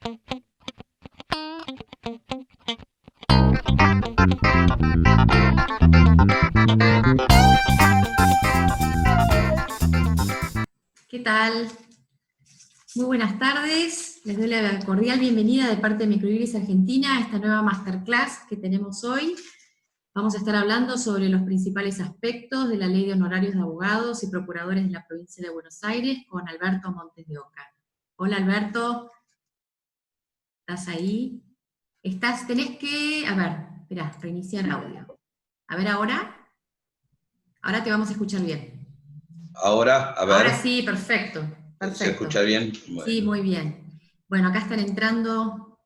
¿Qué tal? Muy buenas tardes. Les doy la cordial bienvenida de parte de Microiris Argentina a esta nueva masterclass que tenemos hoy. Vamos a estar hablando sobre los principales aspectos de la Ley de Honorarios de Abogados y Procuradores de la Provincia de Buenos Aires con Alberto Montes de Oca. Hola Alberto, ¿estás ahí? Tenés que, a ver, esperá, reiniciar audio. A ver ahora te vamos a escuchar bien. Ahora, a ver. Ahora sí, perfecto. ¿Se escucha bien? Bueno. Sí, muy bien. Bueno, acá están entrando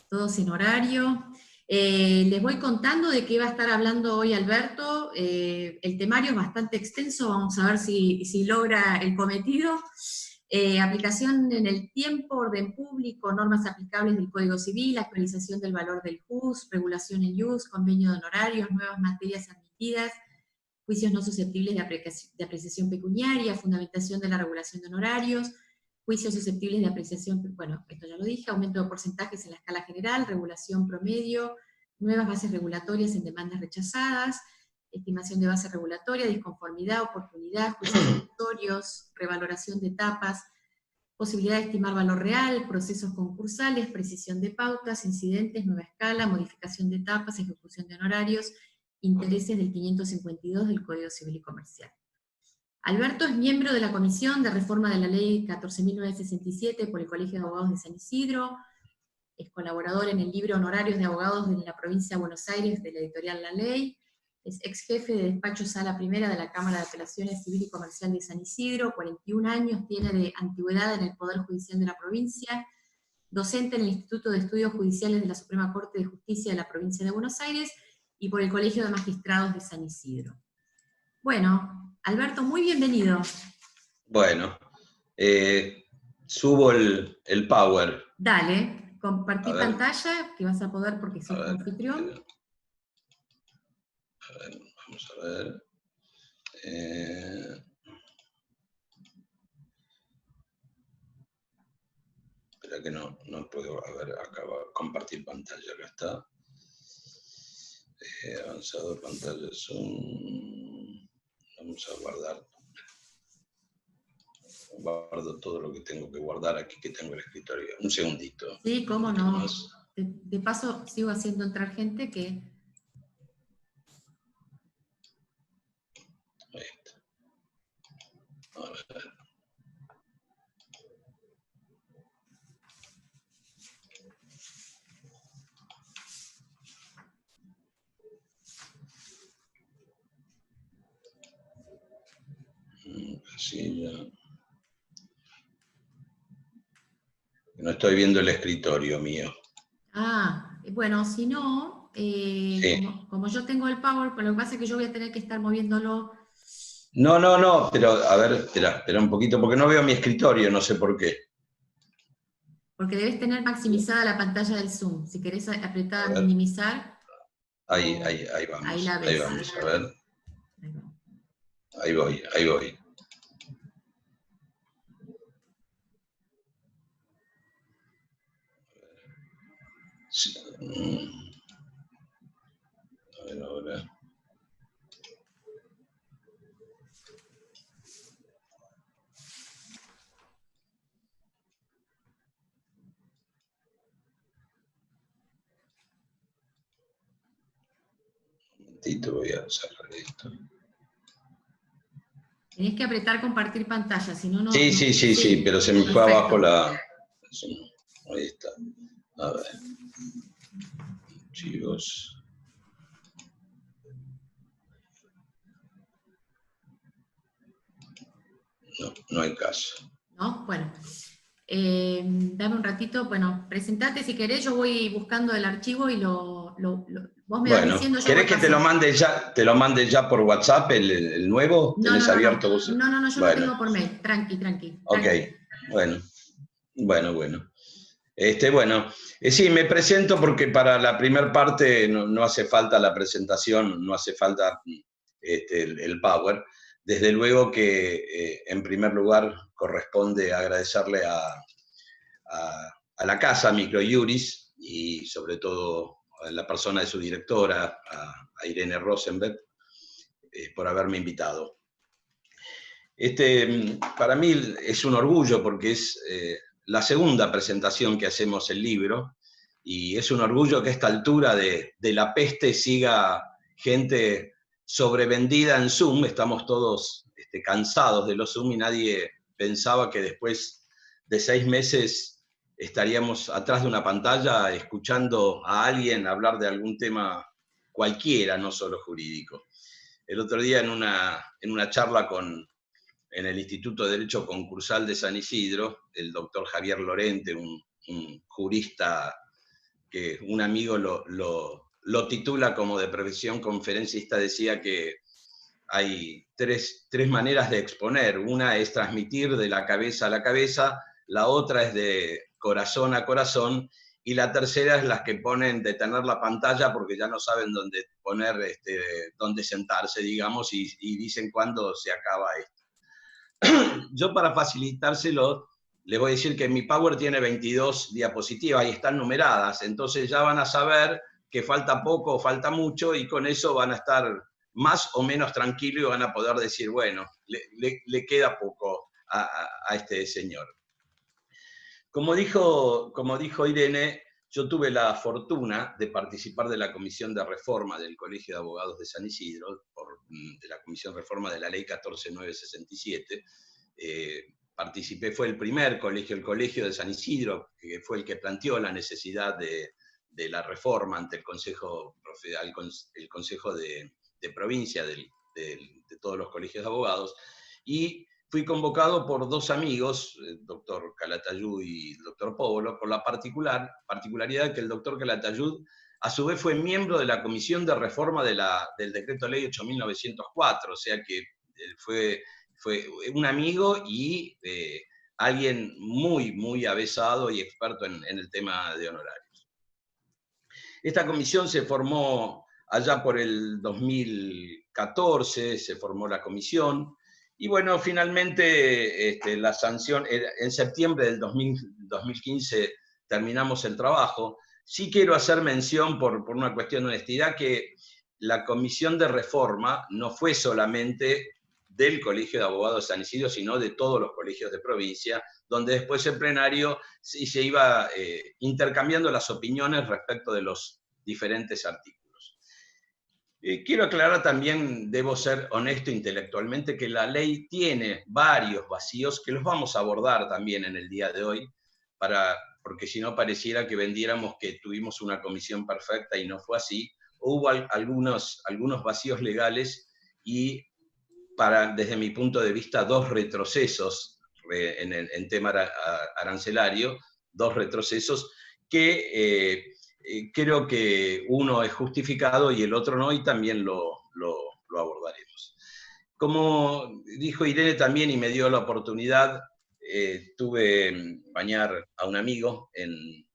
todos en horario. Les voy contando de qué va a estar hablando hoy Alberto. El temario es bastante extenso, vamos a ver si logra el cometido. Aplicación en el tiempo, orden público, normas aplicables del Código Civil, actualización del valor del JUS, regulación en JUS, convenio de honorarios, nuevas materias admitidas, juicios no susceptibles de apreciación pecuniaria, fundamentación de la regulación de honorarios, juicios susceptibles de apreciación, bueno, esto ya lo dije, aumento de porcentajes en la escala general, regulación promedio, nuevas bases regulatorias en demandas rechazadas, estimación de base regulatoria, disconformidad, oportunidad, juicios ejecutorios, revaloración de etapas, posibilidad de estimar valor real, procesos concursales, precisión de pautas, incidentes, nueva escala, modificación de etapas, ejecución de honorarios, intereses del 552 del Código Civil y Comercial. Alberto es miembro de la Comisión de Reforma de la Ley 14.967 por el Colegio de Abogados de San Isidro, es colaborador en el libro Honorarios de Abogados de la Provincia de Buenos Aires de la editorial La Ley, es ex jefe de despacho Sala Primera de la Cámara de Apelaciones Civil y Comercial de San Isidro, 41 años tiene de antigüedad en el Poder Judicial de la provincia, docente en el Instituto de Estudios Judiciales de la Suprema Corte de Justicia de la Provincia de Buenos Aires y por el Colegio de Magistrados de San Isidro. Bueno, Alberto, muy bienvenido. Bueno, subo el power. Dale, compartí pantalla, que vas a poder porque sos anfitrión. A ver, vamos a ver. Espera que no puedo, a ver, acá va a compartir pantalla, acá está. Avanzado, pantalla Zoom. Vamos a guardar. Guardo todo lo que tengo que guardar aquí, que tengo el escritorio. Un segundito. Sí, cómo no. De paso, sigo haciendo entrar gente que... Ahí está. A ver. Así ya. No estoy viendo el escritorio mío. Ah, bueno, si no, Sí. como yo tengo el Power, pero lo que pasa es que yo voy a tener que estar moviéndolo. No, pero a ver, espera un poquito, porque no veo mi escritorio, no sé por qué. Porque debes tener maximizada la pantalla del Zoom. Si querés apretar minimizar. Ahí vamos. Ahí la ves. Ahí vamos, a ver. Ahí voy. Sí. A ver ahora. Un momentito, voy a cerrar esto. Tenés que apretar compartir pantalla, si no, no... Sí, pero se me fue abajo la... Ahí está. A ver. Archivos. No hay caso. ¿No? Bueno. Dame un ratito, bueno, presentate si querés, yo voy buscando el archivo y vos me vas diciendo... ¿Querés que te lo mande ya por WhatsApp, el nuevo? ¿Tenés abierto vos? No, yo lo tengo por mail, tranqui. Ok, bueno. Sí, me presento porque para la primera parte no hace falta la presentación, no hace falta el Power. Desde luego que, en primer lugar, corresponde agradecerle a a la casa Microjuris, y sobre todo a la persona de su directora, a Irene Rosenberg, por haberme invitado. Para mí es un orgullo porque es la segunda presentación que hacemos el libro, y es un orgullo que a esta altura de la peste siga gente sobrevendida en Zoom. Estamos todos cansados de los Zoom, y nadie pensaba que después de 6 meses estaríamos atrás de una pantalla escuchando a alguien hablar de algún tema cualquiera, no solo jurídico. El otro día en una charla en el Instituto de Derecho Concursal de San Isidro, el doctor Javier Lorente, un jurista que un amigo lo titula como de profesión conferencista, decía que hay tres maneras de exponer. Una es transmitir de la cabeza a la cabeza, la otra es de corazón a corazón, y la tercera es las que ponen detener la pantalla porque ya no saben dónde poner, dónde sentarse, digamos, y dicen cuándo se acaba esto. Yo, para facilitárselo, les voy a decir que mi Power tiene 22 diapositivas y están numeradas, entonces ya van a saber que falta poco o falta mucho, y con eso van a estar más o menos tranquilos y van a poder decir, bueno, le queda poco a este señor. Como dijo Irene, yo tuve la fortuna de participar de la Comisión de Reforma del Colegio de Abogados de San Isidro, de la Comisión de Reforma de la Ley 14967. Participé, fue el primer colegio, el Colegio de San Isidro, que fue el que planteó la necesidad de la reforma ante el Consejo de Provincia de todos los colegios de abogados, y fui convocado por 2 amigos, el doctor Calatayud y el doctor Póvolo, por la particularidad de que el doctor Calatayud a su vez fue miembro de la Comisión de Reforma del Decreto Ley 8.904, o sea que fue un amigo y alguien muy avesado y experto en el tema de honorarios. Esta comisión se formó allá por el 2014, se formó la comisión, y bueno, finalmente la sanción, en septiembre del 2015 terminamos el trabajo. Sí quiero hacer mención, por una cuestión de honestidad, que la comisión de reforma no fue solamente del Colegio de Abogados de San Isidro, sino de todos los colegios de provincia, donde después en plenario se iba intercambiando las opiniones respecto de los diferentes artículos. Quiero aclarar también, debo ser honesto intelectualmente, que la ley tiene varios vacíos que los vamos a abordar también en el día de hoy, porque si no pareciera que vendiéramos que tuvimos una comisión perfecta, y no fue así. Hubo algunos vacíos legales y, desde mi punto de vista, 2 retrocesos en tema arancelario, 2 retrocesos que creo que uno es justificado y el otro no, y también lo abordaremos. Como dijo Irene también, y me dio la oportunidad, tuve bañar a un amigo en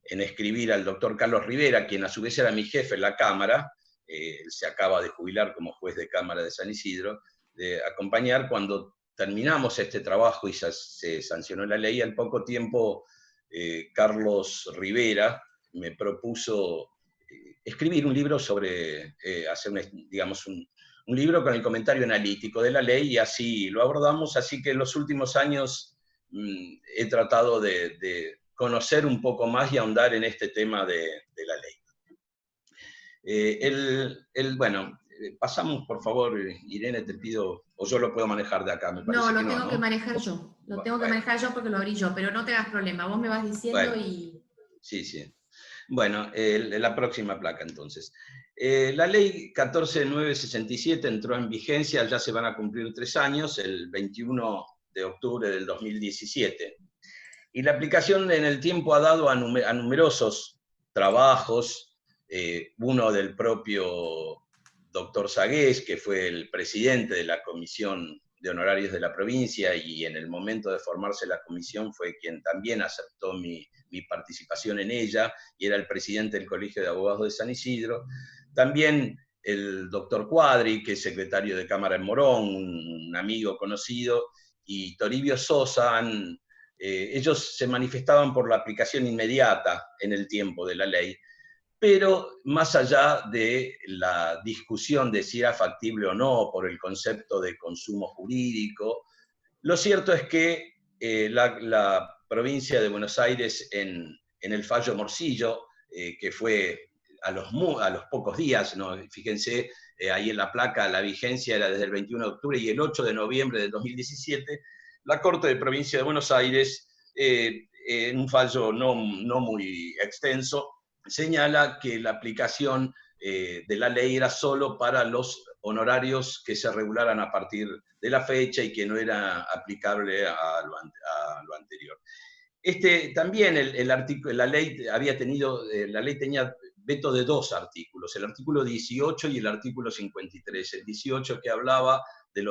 escribir al doctor Carlos Rivera, quien a su vez era mi jefe en la Cámara. Se acaba de jubilar como juez de Cámara de San Isidro, de acompañar cuando terminamos este trabajo y se sancionó la ley. Al poco tiempo, Carlos Rivera me propuso escribir un libro sobre, hacer un libro con el comentario analítico de la ley, y así lo abordamos. Así que en los últimos años he tratado de conocer un poco más y ahondar en este tema de la ley. Bueno, pasamos, por favor, Irene, te pido, o yo lo puedo manejar de acá, me parece. No, lo tengo que manejar yo. Lo tengo que manejar yo porque lo abrí yo, pero no te hagas problema, vos me vas diciendo y... Sí. Bueno, la próxima placa entonces. La ley 14967 entró en vigencia, ya se van a cumplir 3 años, el 21 de octubre del 2017. Y la aplicación en el tiempo ha dado a numerosos trabajos, uno del propio doctor Sagués, que fue el presidente de la Comisión de Honorarios de la provincia, y en el momento de formarse la comisión fue quien también aceptó mi participación en ella, y era el presidente del Colegio de Abogados de San Isidro. También el doctor Cuadri, que es secretario de Cámara en Morón, un amigo conocido, y Toribio Sosa han Ellos se manifestaban por la aplicación inmediata en el tiempo de la ley, pero más allá de la discusión de si era factible o no por el concepto de consumo jurídico, lo cierto es que la provincia de Buenos Aires en el fallo Morcillo, que fue a los pocos días, ¿no? Fíjense, ahí en la placa la vigencia era desde el 21 de octubre y el 8 de noviembre de 2017, la Corte de Provincia de Buenos Aires, en un fallo no muy extenso, señala que la aplicación de la ley era solo para los honorarios que se regularan a partir de la fecha y que no era aplicable a lo anterior. También la ley tenía veto de 2 artículos, el artículo 18 y el artículo 53. El 18 que hablaba de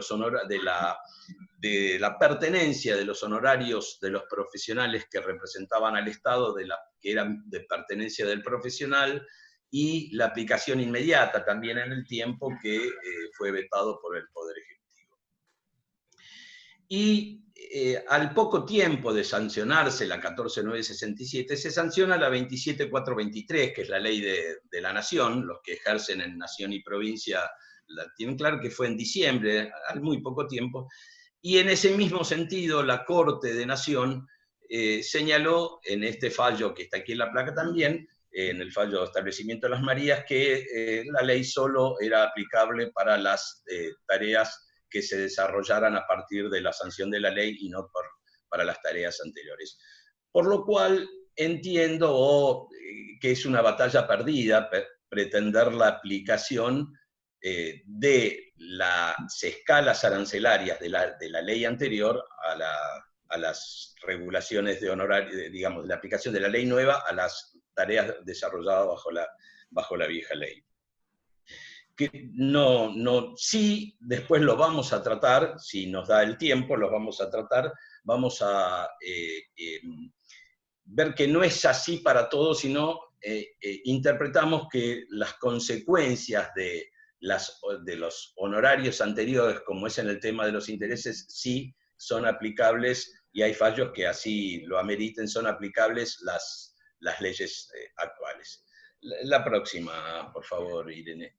la pertenencia de los honorarios de los profesionales que representaban al Estado, que eran de pertenencia del profesional, y la aplicación inmediata también en el tiempo, que fue vetado por el Poder Ejecutivo. Y al poco tiempo de sancionarse la 14.967, se sanciona la 27.423, que es la ley de la Nación. Los que ejercen en Nación y Provincia la tienen claro, que fue en diciembre, al muy poco tiempo, y en ese mismo sentido la Corte de Nación señaló en este fallo, que está aquí en la placa también, en el fallo de establecimiento de las Marías, que la ley solo era aplicable para las tareas que se desarrollaran a partir de la sanción de la ley y no para las tareas anteriores. Por lo cual entiendo que es una batalla perdida pretender la aplicación de las escalas arancelarias de la ley anterior a las regulaciones de honorario, digamos, de la aplicación de la ley nueva a las tareas desarrolladas bajo la vieja ley. Que sí, después lo vamos a tratar, si nos da el tiempo, los vamos a tratar, vamos a ver que no es así para todos, sino interpretamos que las consecuencias de los honorarios anteriores, como es en el tema de los intereses, sí son aplicables, y hay fallos que así lo ameriten, son aplicables las leyes actuales. La próxima, por favor, Irene.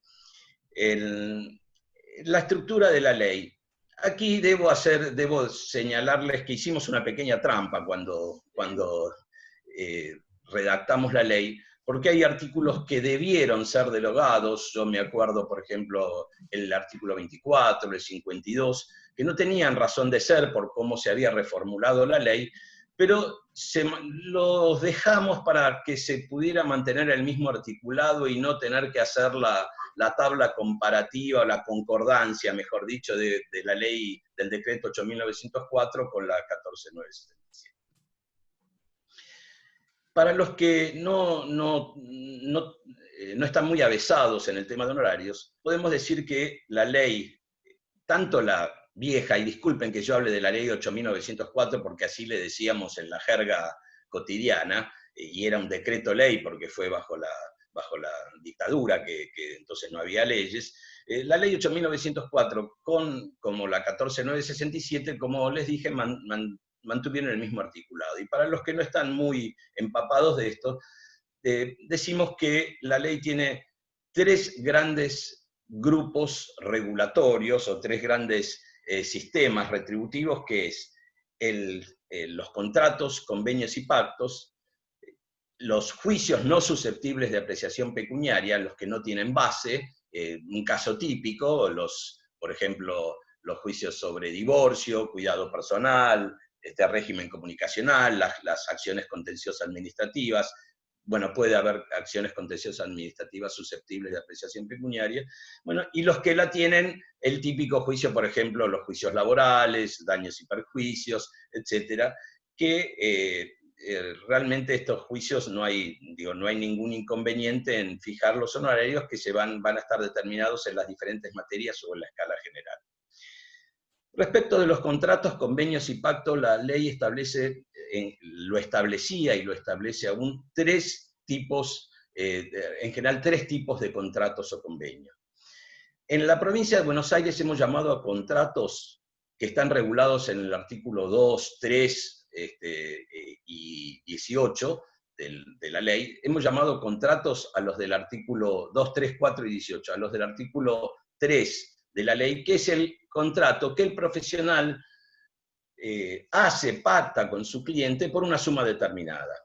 La estructura de la ley. Aquí debo señalarles que hicimos una pequeña trampa cuando redactamos la ley, porque hay artículos que debieron ser derogados. Yo me acuerdo, por ejemplo, el artículo 24, el 52, que no tenían razón de ser por cómo se había reformulado la ley, pero los dejamos para que se pudiera mantener el mismo articulado y no tener que hacer la tabla comparativa, o la concordancia, mejor dicho, de la ley del decreto 8.904 con la 14.977. Para los que no están muy avesados en el tema de honorarios, podemos decir que la ley, tanto la vieja, y disculpen que yo hable de la ley 8.904 porque así le decíamos en la jerga cotidiana, y era un decreto ley porque fue bajo la dictadura, que entonces no había leyes. La ley 8.904 como la 14.967, como les dije, mantuvieron el mismo articulado. Y para los que no están muy empapados de esto, decimos que la ley tiene 3 grandes grupos regulatorios o 3 grandes sistemas retributivos, que es los contratos, convenios y pactos, los juicios no susceptibles de apreciación pecuniaria, los que no tienen base, un caso típico, por ejemplo, los juicios sobre divorcio, cuidado personal, régimen comunicacional, las acciones contenciosas administrativas. Bueno, puede haber acciones contenciosas administrativas susceptibles de apreciación pecuniaria. Bueno, y los que la tienen, el típico juicio, por ejemplo, los juicios laborales, daños y perjuicios, etcétera, que realmente estos juicios no hay ningún inconveniente en fijar los honorarios, que van a estar determinados en las diferentes materias o en la escala general. Respecto de los contratos, convenios y pactos, la ley lo establecía y lo establece aún 3 tipos, en general 3 tipos de contratos o convenios. En la provincia de Buenos Aires hemos llamado a contratos que están regulados en el artículo 2, 3 y 18 de la ley, hemos llamado contratos a los del artículo 2, 3, 4 y 18, a los del artículo 3 de la ley, que es el contrato que el profesional pacta con su cliente por una suma determinada.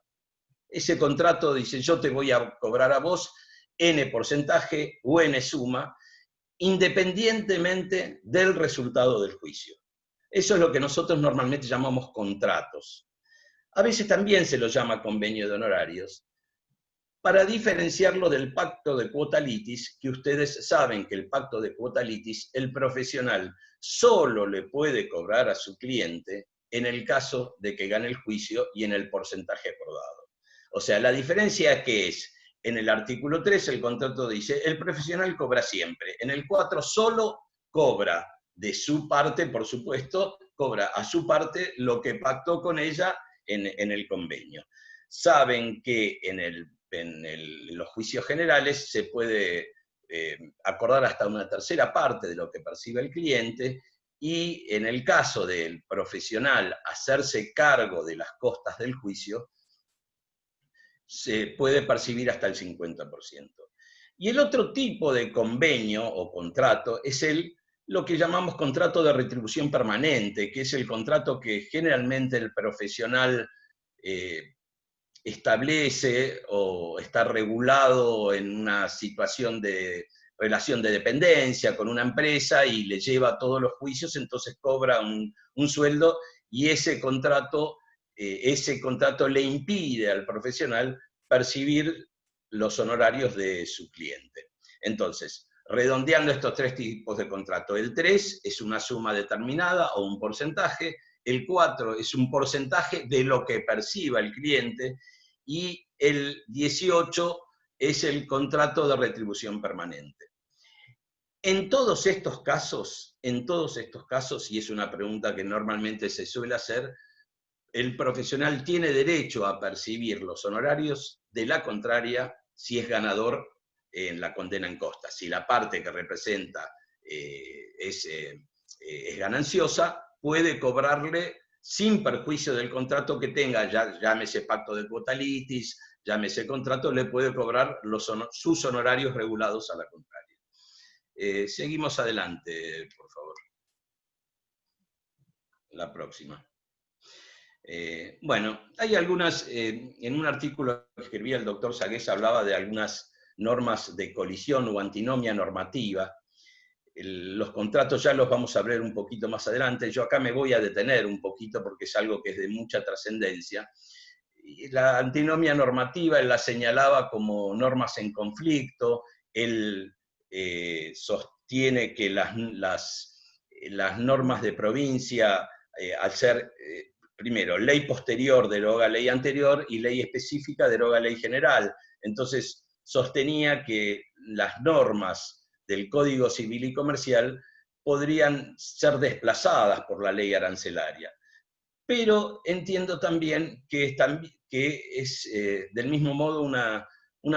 Ese contrato dice, yo te voy a cobrar a vos N porcentaje o N suma, independientemente del resultado del juicio. Eso es lo que nosotros normalmente llamamos contratos. A veces también se lo llama convenio de honorarios, para diferenciarlo del pacto de quota litis, que ustedes saben que el pacto de quota litis, el profesional solo le puede cobrar a su cliente en el caso de que gane el juicio y en el porcentaje acordado. O sea, la diferencia que es, en el artículo 3 el contrato dice, el profesional cobra siempre. En el 4 solo cobra de su parte, por supuesto, cobra a su parte lo que pactó con ella en el convenio. Saben que en los juicios generales se puede acordar hasta una tercera parte de lo que percibe el cliente, y en el caso del profesional hacerse cargo de las costas del juicio, se puede percibir hasta el 50%. Y el otro tipo de convenio o contrato es lo que llamamos contrato de retribución permanente, que es el contrato que generalmente el profesional establece o está regulado en una situación de relación de dependencia con una empresa y le lleva todos los juicios, entonces cobra un sueldo, y ese contrato le impide al profesional percibir los honorarios de su cliente. Entonces, redondeando estos tres tipos de contrato, el 3 es una suma determinada o un porcentaje, el 4 es un porcentaje de lo que perciba el cliente, y el 18 es el contrato de retribución permanente. En todos estos casos, y es una pregunta que normalmente se suele hacer, el profesional tiene derecho a percibir los honorarios de la contraria si es ganador en la condena en costa. Si la parte que representa es gananciosa, puede cobrarle sin perjuicio del contrato que tenga, llámese pacto de quota litis, llámese contrato, le puede cobrar sus honorarios regulados a la contraria. Seguimos adelante, por favor. La próxima. Bueno, hay algunas, en un artículo que escribía el doctor Sagués hablaba de algunas normas de colisión o antinomia normativa. Los contratos ya los vamos a ver un poquito más adelante. Yo acá me voy a detener un poquito porque es algo que es de mucha trascendencia. La antinomia normativa él la señalaba como normas en conflicto. Él sostiene que las normas de provincia, al ser primero, ley posterior deroga ley anterior y ley específica deroga ley general. Entonces, sostenía que las normas del Código Civil y Comercial podrían ser desplazadas por la ley arancelaria. Pero entiendo también que es del mismo modo una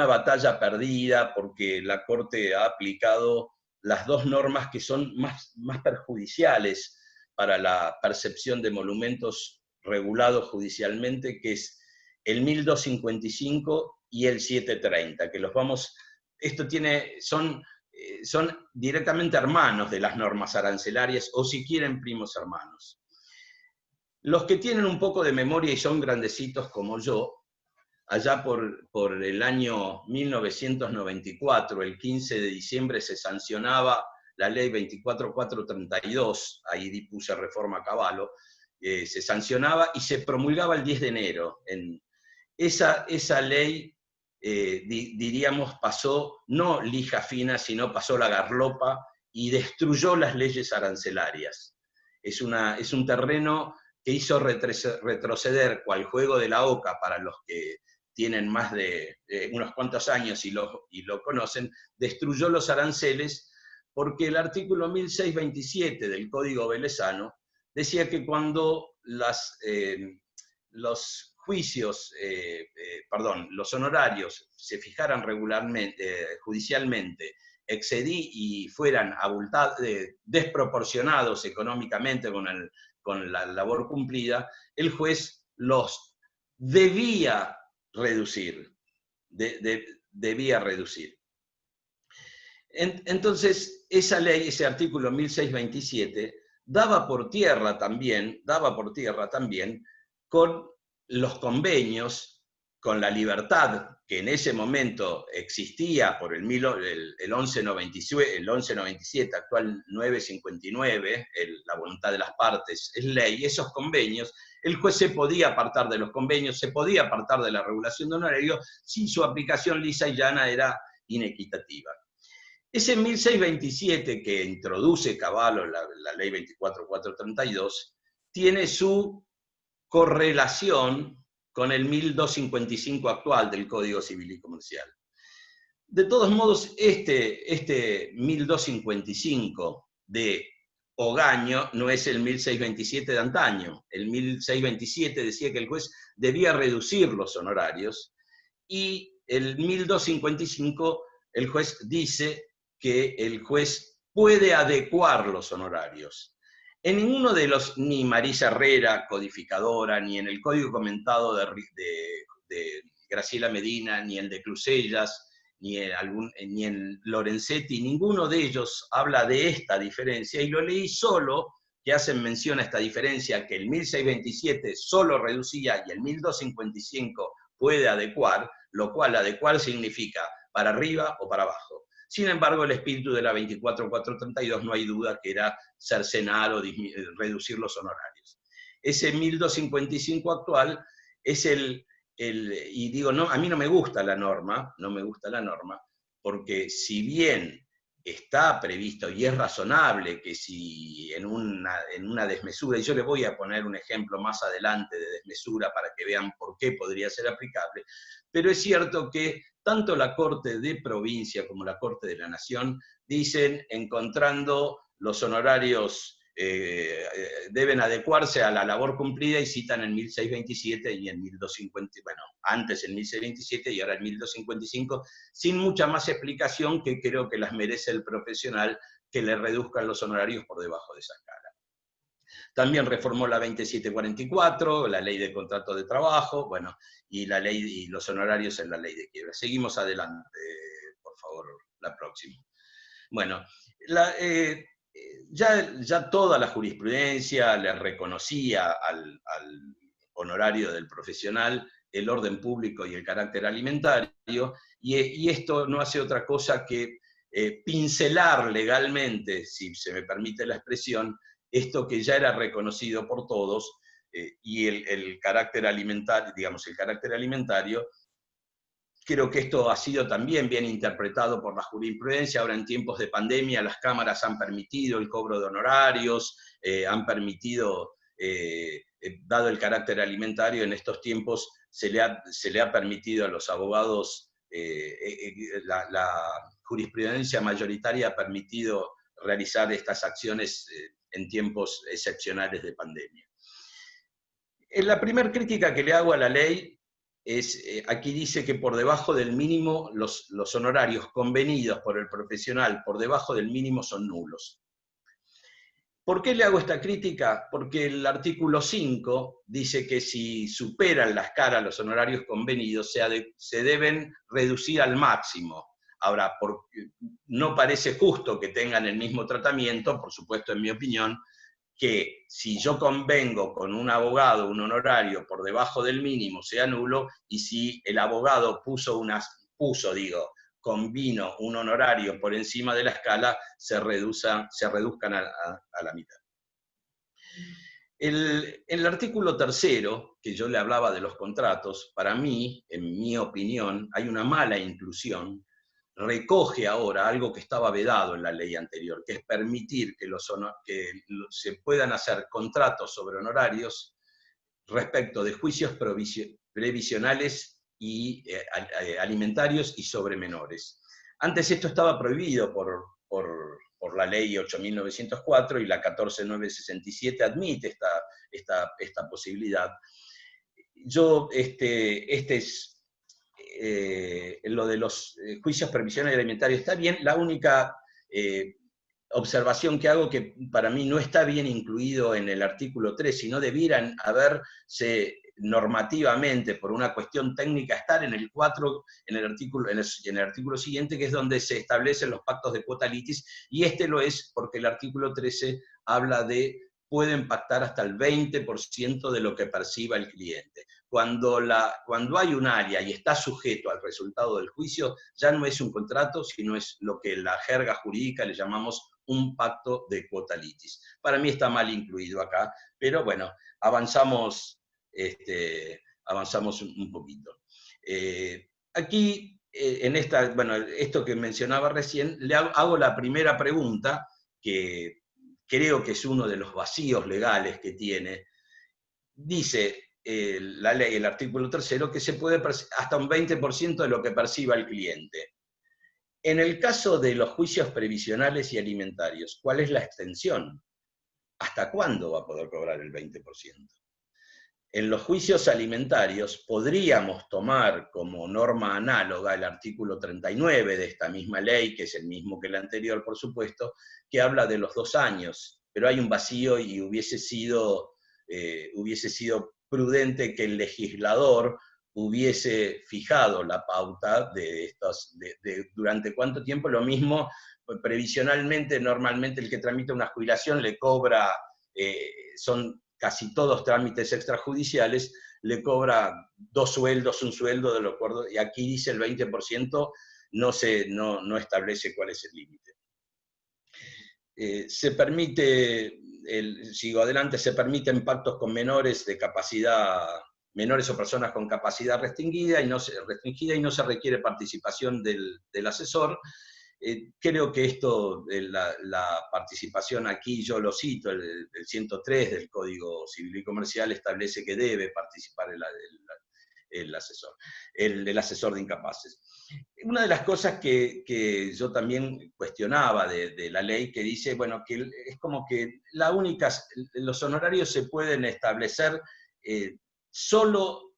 batalla perdida, porque la Corte ha aplicado las dos normas que son más perjudiciales para la percepción de monumentos regulados judicialmente, que es el 1255 y el 730, que son directamente hermanos de las normas arancelarias, o si quieren primos hermanos. Los que tienen un poco de memoria y son grandecitos como yo, allá por el año 1994, el 15 de diciembre, se sancionaba la ley 24432, ahí puse reforma a caballo, se sancionaba y se promulgaba el 10 de enero. Esa ley, diríamos, pasó no lija fina, sino pasó la garlopa y destruyó las leyes arancelarias. Es un terreno que hizo retroceder, cual juego de la oca para los que tienen más de unos cuantos años y lo conocen, destruyó los aranceles, porque el artículo 1627 del Código Velezano decía que cuando los honorarios se fijaran regularmente, judicialmente, y fueran desproporcionados económicamente con la labor cumplida, el juez los debía reducir. Debía reducir. Entonces, esa ley, ese artículo 1627, daba por tierra también con los convenios, con la libertad que en ese momento existía por el 1197, actual 959, la voluntad de las partes es ley, esos convenios, el juez se podía apartar de los convenios, se podía apartar de la regulación de honorarios si su aplicación lisa y llana era inequitativa. Ese 1627 que introduce Cavallo, la ley 24432, tiene su correlación con el 1255 actual del Código Civil y Comercial. De todos modos, este 1255 de Ogaño no es el 1627 de antaño. El 1627 decía que el juez debía reducir los honorarios, y el 1255 el juez dice que el juez puede adecuar los honorarios. En ninguno de los, ni Marisa Herrera, codificadora, ni en el código comentado de Graciela Medina, ni el de Clusellas, ni en Lorenzetti, ninguno de ellos habla de esta diferencia, y lo leí solo, que hacen mención a esta diferencia, que el 1627 solo reducía y el 1255 puede adecuar, lo cual adecuar significa para arriba o para abajo. Sin embargo, el espíritu de la 24432 no hay duda que era cercenar o reducir los honorarios. Ese 1255 actual es y digo, no, a mí no me gusta la norma, porque si bien está previsto y es razonable que si en una desmesura, y yo les voy a poner un ejemplo más adelante de desmesura para que vean por qué podría ser aplicable, pero es cierto que tanto la Corte de Provincia como la Corte de la Nación dicen, encontrando los honorarios deben adecuarse a la labor cumplida, y citan el 1627 y el 1250, bueno, antes el 1627 y ahora el 1255, sin mucha más explicación, que creo que las merece el profesional que le reduzcan los honorarios por debajo de esa escala. También reformó la 2744, la ley de contrato de trabajo, bueno, y la ley y los honorarios en la ley de quiebra. Seguimos adelante, por favor, la próxima. Bueno, ya toda la jurisprudencia le reconocía al honorario del profesional el orden público y el carácter alimentario, y esto no hace otra cosa que pincelar legalmente, si se me permite la expresión, esto que ya era reconocido por todos, y el carácter alimentario, digamos, el carácter alimentario. Creo que esto ha sido también bien interpretado por la jurisprudencia. Ahora, en tiempos de pandemia, las cámaras han permitido el cobro de honorarios, han permitido, dado el carácter alimentario, en estos tiempos se le ha permitido a los abogados, la jurisprudencia mayoritaria ha permitido realizar estas acciones en tiempos excepcionales de pandemia. La primera crítica que le hago a la ley es, aquí dice que por debajo del mínimo, los honorarios convenidos por el profesional por debajo del mínimo son nulos. ¿Por qué le hago esta crítica? Porque el artículo 5 dice que si superan la escala los honorarios convenidos, se deben reducir al máximo. Ahora, no parece justo que tengan el mismo tratamiento, por supuesto, en mi opinión, que si yo convengo con un abogado un honorario por debajo del mínimo sea nulo, y si el abogado convino un honorario por encima de la escala, se reduzcan a la mitad. El artículo 3, que yo le hablaba de los contratos, para mí, en mi opinión, hay una mala inclusión. Recoge ahora algo que estaba vedado en la ley anterior, que es permitir que se puedan hacer contratos sobre honorarios respecto de juicios previsionales y alimentarios y sobre menores. Antes esto estaba prohibido por la ley 8.904, y la 14.967 admite esta posibilidad. Yo, lo de los juicios previsionales y alimentarios está bien. La única observación que hago, que para mí no está bien incluido en el artículo 3, sino debieran haberse normativamente, por una cuestión técnica, estar en el 4, en el artículo siguiente, que es donde se establecen los pactos de cuota litis, y este lo es porque el artículo 13 habla de pueden pactar hasta el 20% de lo que perciba el cliente. Cuando hay un área y está sujeto al resultado del juicio, ya no es un contrato, sino es lo que en la jerga jurídica le llamamos un pacto de cuota litis. Para mí está mal incluido acá, pero bueno, avanzamos un poquito. Aquí, esto que mencionaba recién, le hago la primera pregunta, que creo que es uno de los vacíos legales que tiene. Dice la ley, el artículo 3, que se puede hasta un 20% de lo que perciba el cliente. En el caso de los juicios previsionales y alimentarios, ¿cuál es la extensión? ¿Hasta cuándo va a poder cobrar el 20%? En los juicios alimentarios podríamos tomar como norma análoga el artículo 39 de esta misma ley, que es el mismo que el anterior, por supuesto, que habla de los 2 años, pero hay un vacío y hubiese sido prudente que el legislador hubiese fijado la pauta de durante cuánto tiempo. Lo mismo, previsionalmente, normalmente el que tramita una jubilación le cobra, son casi todos trámites extrajudiciales, le cobra 2 sueldos, un sueldo de los acuerdos, y aquí dice el 20%, no establece cuál es el límite. Se permite, sigo adelante, se permiten pactos con menores de capacidad, menores o personas con capacidad restringida y no se requiere participación del asesor. Creo que esto, la participación aquí, yo lo cito, el 103 del Código Civil y Comercial establece que debe participar el asesor de incapaces. Una de las cosas que yo también cuestionaba de la ley, que dice, bueno, que es como que los honorarios se pueden establecer solo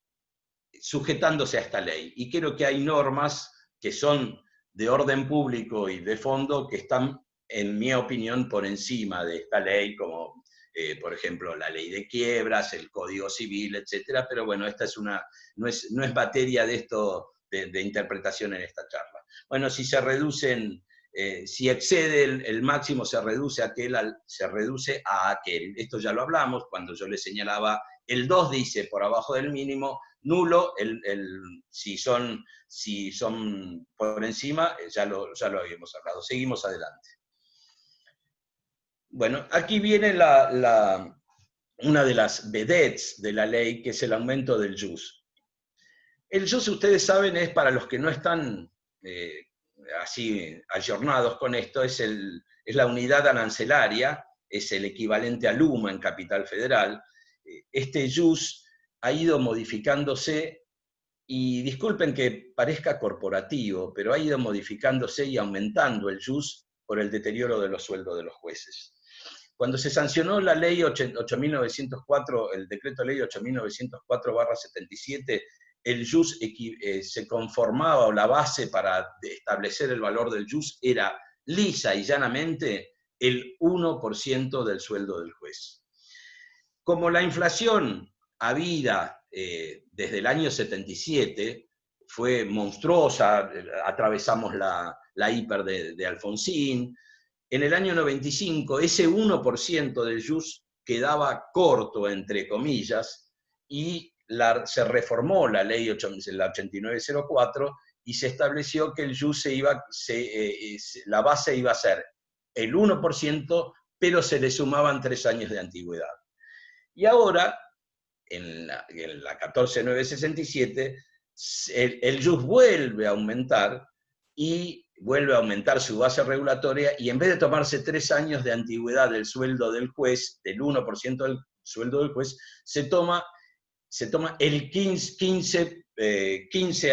sujetándose a esta ley. Y creo que hay normas que son de orden público y de fondo que están, en mi opinión, por encima de esta ley, como por ejemplo la ley de quiebras, el Código Civil, etcétera. Pero bueno, esta no es materia de esto, de interpretación en esta charla. Bueno, si se reducen, si excede el máximo, se reduce a aquel. Esto ya lo hablamos cuando yo le señalaba, el 2 dice por abajo del mínimo, nulo, si son por encima, ya lo habíamos hablado. Seguimos adelante. Bueno, aquí viene una de las vedettes de la ley, que es el aumento del jus. El jus, ustedes saben, es, para los que no están así ayornados con esto, es la unidad arancelaria, es el equivalente al UMA en Capital Federal. Este jus ha ido modificándose, y disculpen que parezca corporativo, pero ha ido modificándose y aumentando el jus por el deterioro de los sueldos de los jueces. Cuando se sancionó la ley 8.904, el decreto ley 8.904/77, el jus se conformaba, o la base para establecer el valor del jus era lisa y llanamente el 1% del sueldo del juez. Como la inflación habida desde el año 77 fue monstruosa, atravesamos la hiper de Alfonsín, en el año 95 ese 1% del jus quedaba corto, entre comillas, y se reformó la ley 8904 y se estableció que el jus la base iba a ser el 1%, pero se le sumaban 3 años de antigüedad. Y ahora, en la 14967, el jus vuelve a aumentar, y vuelve a aumentar su base regulatoria, y en vez de tomarse 3 años de antigüedad del sueldo del juez, del 1% del sueldo del juez, se toma el 15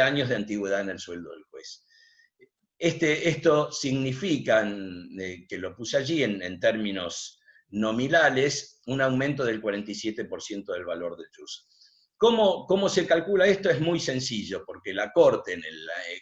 años de antigüedad en el sueldo del juez. Esto significa, que lo puse allí en términos nominales, un aumento del 47% del valor del jus. ¿Cómo se calcula esto? Es muy sencillo, porque la Corte,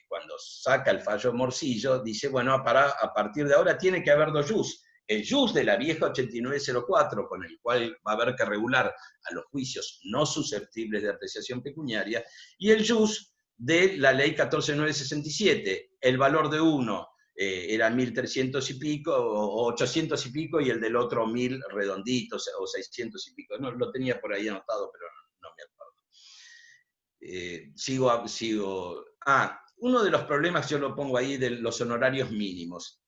cuando saca el fallo Morcillo, dice, bueno, a partir de ahora tiene que haber 2 jus, el JUS de la vieja 8904, con el cual va a haber que regular a los juicios no susceptibles de apreciación pecuniaria, y el JUS de la ley 14967, el valor de uno era 1.300 y pico, o 800 y pico, y el del otro 1.000 redonditos, o 600 y pico. No, lo tenía por ahí anotado, pero no me acuerdo. Uno de los problemas, yo lo pongo ahí, de los honorarios mínimos.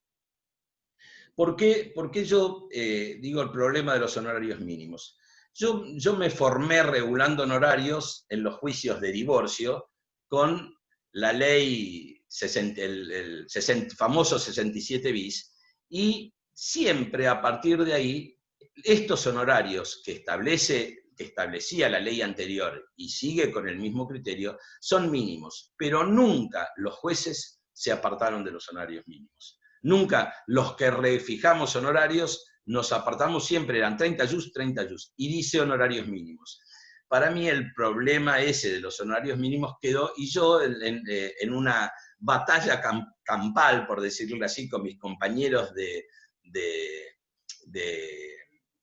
¿Por qué yo digo el problema de los honorarios mínimos? Yo me formé regulando honorarios en los juicios de divorcio con la ley el famoso 67 bis, y siempre a partir de ahí, estos honorarios que establecía la ley anterior y sigue con el mismo criterio, son mínimos, pero nunca los jueces se apartaron de los honorarios mínimos. Nunca los que refijamos honorarios nos apartamos, siempre eran 30 jus, 30 jus, y dice honorarios mínimos. Para mí el problema ese de los honorarios mínimos quedó, y yo en una batalla campal, por decirlo así, con mis compañeros de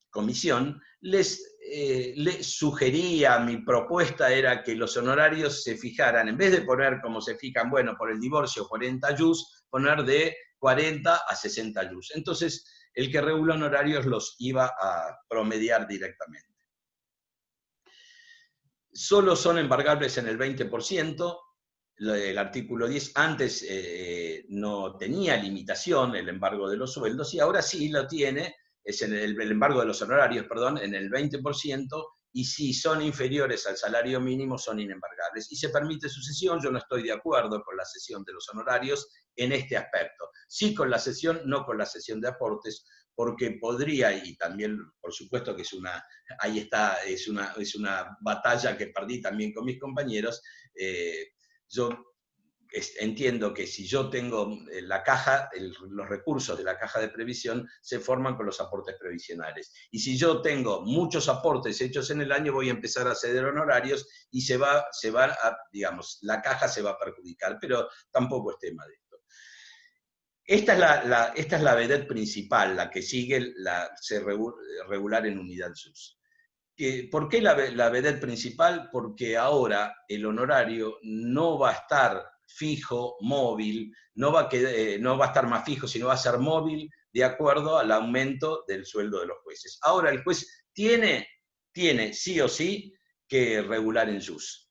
comisión, les sugería, mi propuesta era que los honorarios se fijaran, en vez de poner como se fijan, bueno, por el divorcio 40 jus, poner de 40 a 60 jus. Entonces, el que regula honorarios los iba a promediar directamente. Solo son embargables en el 20%, el artículo 10 antes no tenía limitación el embargo de los sueldos, y ahora sí lo tiene, es en el embargo de los honorarios, perdón, en el 20%, y si son inferiores al salario mínimo son inembargables. Y se permite su cesión. Yo no estoy de acuerdo con la cesión de los honorarios en este aspecto. Sí con la cesión, no con la cesión de aportes, porque podría, y también por supuesto que ahí está, es una batalla que perdí también con mis compañeros. Yo entiendo que si yo tengo la caja, los recursos de la caja de previsión se forman con los aportes previsionales. Y si yo tengo muchos aportes hechos en el año, voy a empezar a ceder honorarios y digamos, la caja se va a perjudicar, pero tampoco es tema de esto. Esta es la vedette principal, la que sigue regular en unidad JUS. ¿Por qué la vedette principal? Porque ahora el honorario no va a estar fijo, móvil, no va a estar más fijo, sino va a ser móvil de acuerdo al aumento del sueldo de los jueces. Ahora el juez tiene sí o sí que regular en JUS.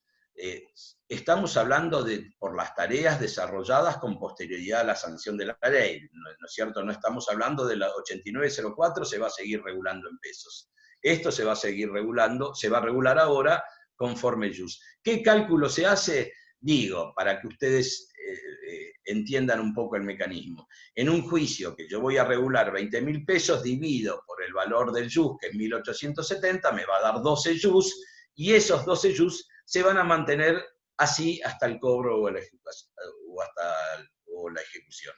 Estamos hablando por las tareas desarrolladas con posterioridad a la sanción de la ley, ¿no es cierto? No estamos hablando de la 8904, se va a seguir regulando en pesos. Esto se va a seguir regulando, se va a regular ahora conforme JUS. ¿Qué cálculo se hace? Digo, para que ustedes entiendan un poco el mecanismo. En un juicio que yo voy a regular 20.000 pesos, divido por el valor del JUS, que es 1.870, me va a dar 12 JUS, y esos 12 JUS se van a mantener así hasta el cobro o la ejecución.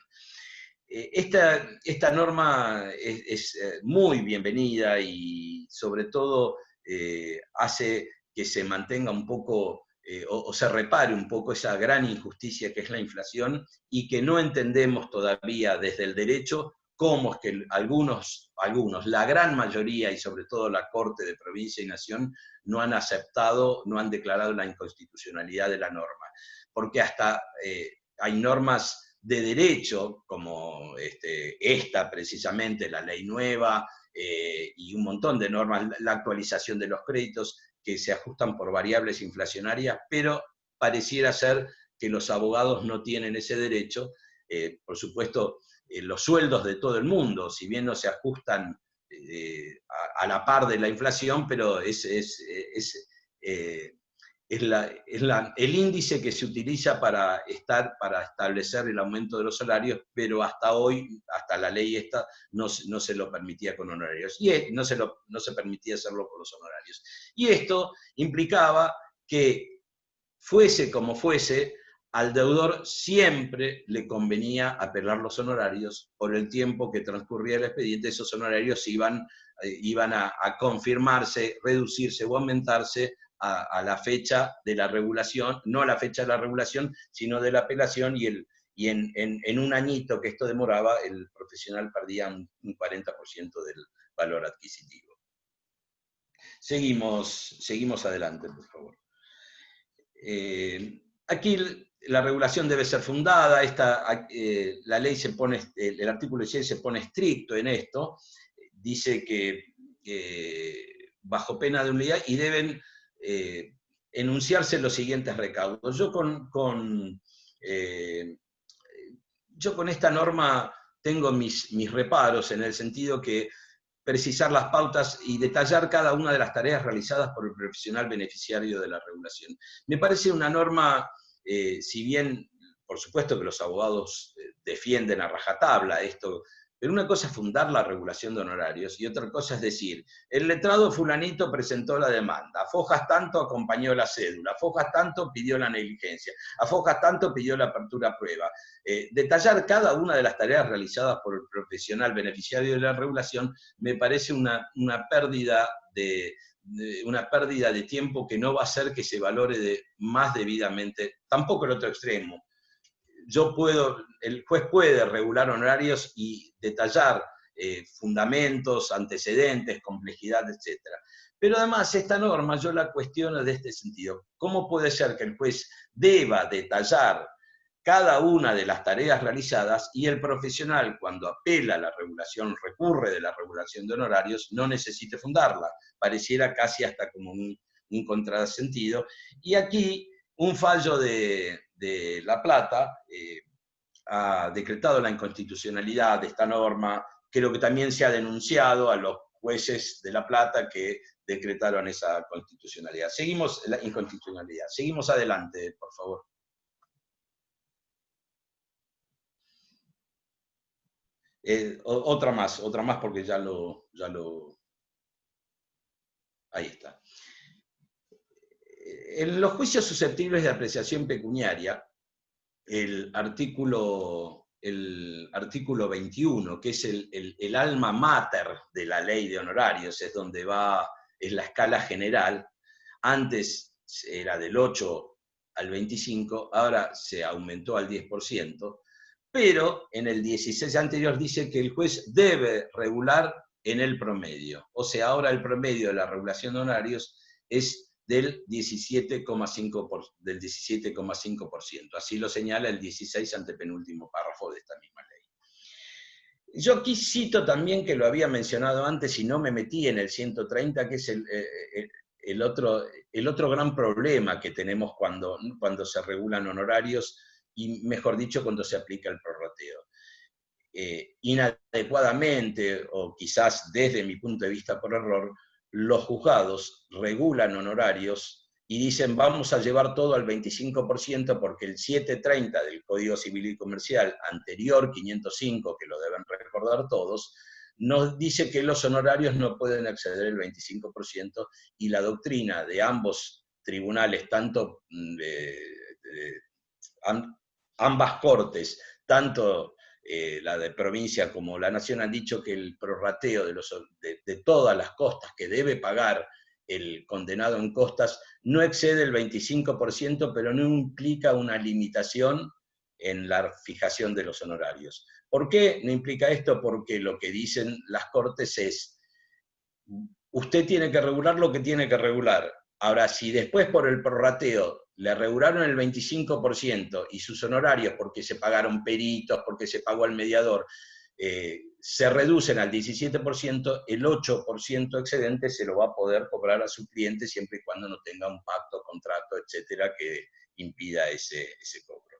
Esta norma es muy bienvenida y sobre todo hace que se mantenga un poco o se repare un poco esa gran injusticia que es la inflación, y que no entendemos todavía desde el derecho cómo es que algunos, la gran mayoría y sobre todo la Corte de Provincia y Nación, no han aceptado, no han declarado la inconstitucionalidad de la norma. Porque hasta hay normas de derecho, como esta precisamente, la ley nueva, y un montón de normas, la actualización de los créditos, que se ajustan por variables inflacionarias, pero pareciera ser que los abogados no tienen ese derecho. Por supuesto, los sueldos de todo el mundo, si bien no se ajustan a la par de la inflación, pero es el índice que se utiliza para establecer el aumento de los salarios, pero hasta hoy, hasta la ley esta, no se lo permitía con honorarios, y no se permitía hacerlo con los honorarios. Y esto implicaba que, fuese como fuese, al deudor siempre le convenía apelar los honorarios. Por el tiempo que transcurría el expediente, esos honorarios iban a confirmarse, reducirse o aumentarse a la fecha de la regulación, no a la fecha de la regulación, sino de la apelación, y y en un añito que esto demoraba, el profesional perdía un 40% del valor adquisitivo. Seguimos adelante, por favor. Aquí la regulación debe ser fundada, la ley se pone, el artículo 16 se pone estricto en esto, dice que bajo pena de nulidad y deben enunciarse los siguientes recaudos. Yo con esta norma tengo mis reparos en el sentido que precisar las pautas y detallar cada una de las tareas realizadas por el profesional beneficiario de la regulación. Me parece una norma, si bien, por supuesto que los abogados defienden a rajatabla esto, pero una cosa es fundar la regulación de honorarios y otra cosa es decir, el letrado fulanito presentó la demanda, a fojas tanto acompañó la cédula, a fojas tanto pidió la negligencia, a fojas tanto pidió la apertura a prueba. Detallar cada una de las tareas realizadas por el profesional beneficiario de la regulación me parece una pérdida de tiempo que no va a hacer que se valore más debidamente, tampoco el otro extremo. El juez puede regular honorarios y detallar fundamentos, antecedentes, complejidad, etc. Pero además esta norma yo la cuestiono de este sentido. ¿Cómo puede ser que el juez deba detallar cada una de las tareas realizadas y el profesional, cuando apela a la regulación, recurre de la regulación de honorarios, no necesite fundarla? Pareciera casi hasta como un contrasentido. Y aquí un fallo de La Plata ha decretado la inconstitucionalidad de esta norma, creo que también se ha denunciado a los jueces de La Plata que decretaron esa constitucionalidad. Seguimos la inconstitucionalidad. Seguimos adelante, por favor. Otra más porque ya lo... Ahí está. En los juicios susceptibles de apreciación pecuniaria, el artículo 21, que es el alma mater de la ley de honorarios, es donde es la escala general, antes era del 8 al 25, ahora se aumentó al 10%, pero en el 16 anterior dice que el juez debe regular en el promedio. O sea, ahora el promedio de la regulación de honorarios es del 17,5%. Así lo señala el 16 antepenúltimo párrafo de esta misma ley. Yo aquí cito también, que lo había mencionado antes y no me metí en el 130, que es el otro gran problema que tenemos cuando se regulan honorarios, y mejor dicho, cuando se aplica el prorrateo. Inadecuadamente, o quizás desde mi punto de vista por error, los juzgados regulan honorarios y dicen vamos a llevar todo al 25% porque el 730 del Código Civil y Comercial, anterior 505, que lo deben recordar todos, nos dice que los honorarios no pueden exceder el 25%, y la doctrina de ambos tribunales, tanto ambas cortes, tanto la de provincia como la nación, han dicho que el prorrateo de todas las costas que debe pagar el condenado en costas no excede el 25%, pero no implica una limitación en la fijación de los honorarios. ¿Por qué no implica esto? Porque lo que dicen las cortes es, usted tiene que regular lo que tiene que regular. Ahora, si después por el prorrateo le regularon el 25% y sus honorarios, porque se pagaron peritos, porque se pagó al mediador, se reducen al 17%, el 8% excedente se lo va a poder cobrar a su cliente siempre y cuando no tenga un pacto, contrato, etcétera, que impida ese cobro.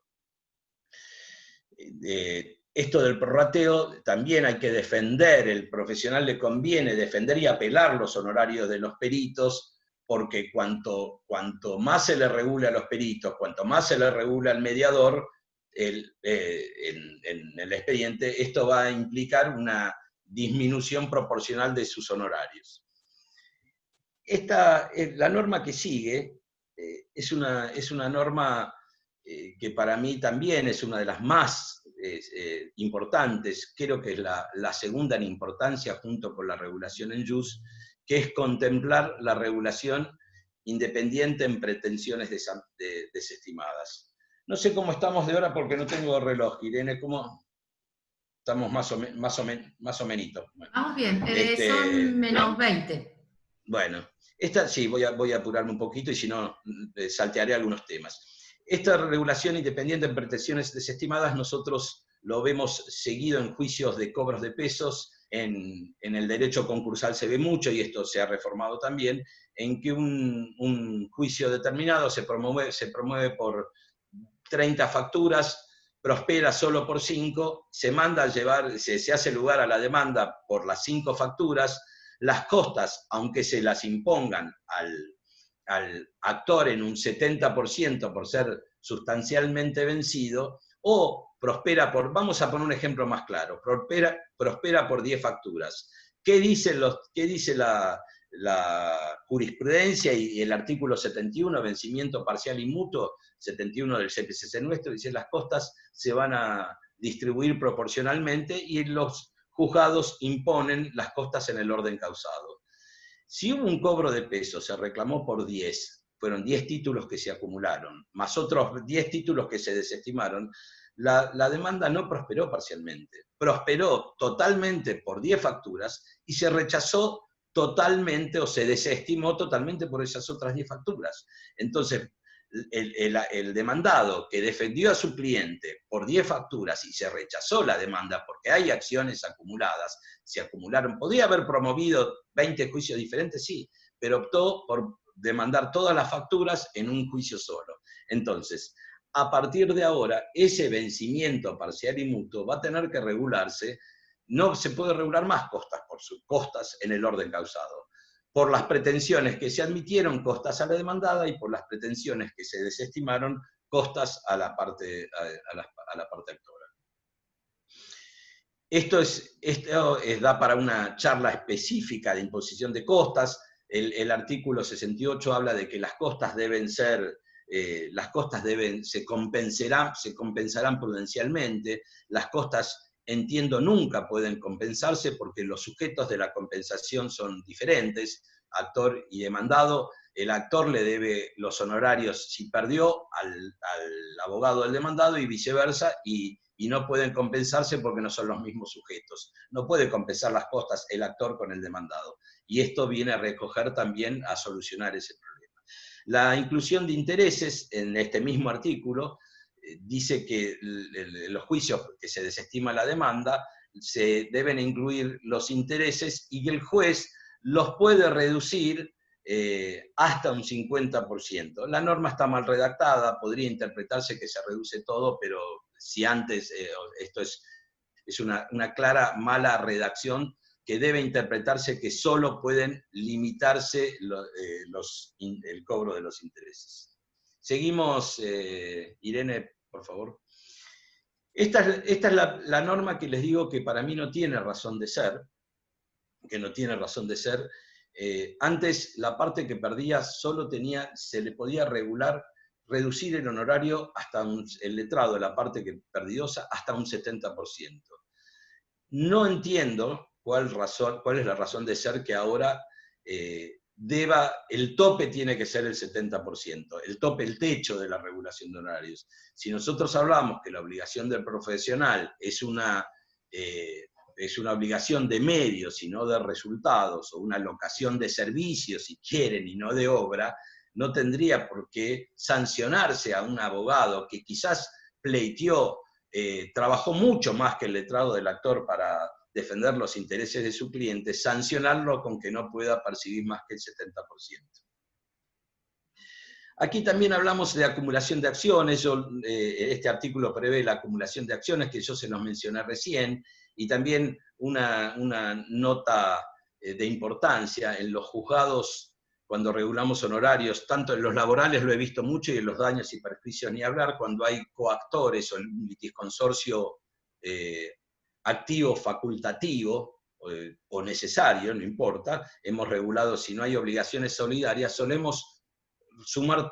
Esto del prorrateo también hay que defender, el profesional le conviene defender y apelar los honorarios de los peritos, porque cuanto más se le regule a los peritos, cuanto más se le regule al mediador en el expediente, esto va a implicar una disminución proporcional de sus honorarios. La norma que sigue es una norma que para mí también es una de las más importantes, creo que es la segunda en importancia junto con la regulación en jus, que es contemplar la regulación independiente en pretensiones desestimadas. No sé cómo estamos de hora porque no tengo reloj, Irene, ¿cómo estamos más o menos? Bueno, Vamos bien, son -20. bueno, esta sí, voy a apurarme un poquito y si no, saltearé algunos temas. Esta regulación independiente en pretensiones desestimadas, nosotros lo vemos seguido en juicios de cobros de pesos, en el derecho concursal se ve mucho, y esto se ha reformado también, en que un juicio determinado se promueve por 30 facturas, prospera solo por 5, se manda a llevar, se hace lugar a la demanda por las 5 facturas, las costas, aunque se las impongan al actor en un 70% por ser sustancialmente vencido, o prospera por, vamos a poner un ejemplo más claro, prospera por 10 facturas. ¿Qué dice la jurisprudencia y el artículo 71, vencimiento parcial y mutuo, 71 del CPCC nuestro, dice las costas se van a distribuir proporcionalmente y los juzgados imponen las costas en el orden causado. Si hubo un cobro de pesos, se reclamó por 10, fueron 10 títulos que se acumularon, más otros 10 títulos que se desestimaron, la demanda no prosperó parcialmente, prosperó totalmente por 10 facturas y se rechazó totalmente o se desestimó totalmente por esas otras 10 facturas. Entonces, el demandado que defendió a su cliente por 10 facturas y se rechazó la demanda porque hay acciones acumuladas, se acumularon, podría haber promovido 20 juicios diferentes, sí, pero optó por demandar todas las facturas en un juicio solo. Entonces, a partir de ahora, ese vencimiento parcial y mutuo va a tener que regularse, no se puede regular más costas por sus costas en el orden causado, por las pretensiones que se admitieron, costas a la demandada, y por las pretensiones que se desestimaron, costas a la parte actora. Esto da para una charla específica de imposición de costas. El artículo 68 habla de que las costas deben ser, se compensarán prudencialmente. Las costas, entiendo, nunca pueden compensarse porque los sujetos de la compensación son diferentes, actor y demandado. El actor le debe los honorarios si perdió al abogado del demandado y viceversa, y no pueden compensarse porque no son los mismos sujetos. No puede compensar las costas el actor con el demandado. Y esto viene a recoger también, a solucionar ese problema. La inclusión de intereses en este mismo artículo dice que los juicios que se desestima la demanda se deben incluir los intereses y que el juez los puede reducir hasta un 50%. La norma está mal redactada, podría interpretarse que se reduce todo, pero si antes, esto es una clara mala redacción que debe interpretarse que solo pueden limitarse el cobro de los intereses. Seguimos, Irene, por favor. Esta es la norma que les digo que para mí no tiene razón de ser, antes la parte que perdía se le podía reducir el honorario hasta el letrado de la parte que perdidosa hasta un 70%. No entiendo cuál es la razón de ser que ahora el tope tiene que ser el 70%, el techo de la regulación de honorarios. Si nosotros hablamos que la obligación del profesional es una obligación de medios y no de resultados, o una locación de servicios, si quieren, y no de obra, no tendría por qué sancionarse a un abogado que quizás pleiteó, trabajó mucho más que el letrado del actor para defender los intereses de su cliente, sancionarlo con que no pueda percibir más que el 70%. Aquí también hablamos de acumulación de acciones. Este artículo prevé la acumulación de acciones, que yo se los mencioné recién, y también una nota de importancia en los juzgados, cuando regulamos honorarios, tanto en los laborales lo he visto mucho, y en los daños y perjuicios ni hablar, cuando hay coactores o un litisconsorcio activo, facultativo o necesario, no importa, hemos regulado si no hay obligaciones solidarias, solemos sumar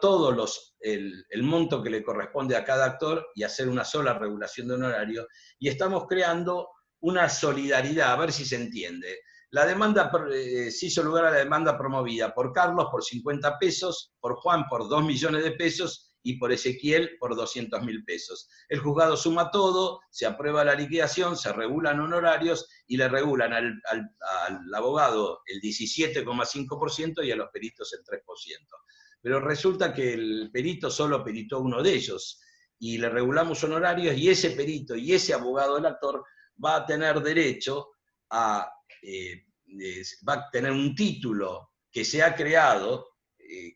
el monto que le corresponde a cada actor y hacer una sola regulación de honorario, y estamos creando una solidaridad, a ver si se entiende. La demanda, se hizo lugar a la demanda promovida por Carlos por 50 pesos, por Juan por 2 millones de pesos y por Ezequiel por 200.000 pesos. El juzgado suma todo, se aprueba la liquidación, se regulan honorarios y le regulan al abogado el 17,5% y a los peritos el 3%. Pero resulta que el perito solo peritó uno de ellos, y le regulamos honorarios, y ese perito y ese abogado del actor va a tener derecho a, va a tener un título que se ha creado,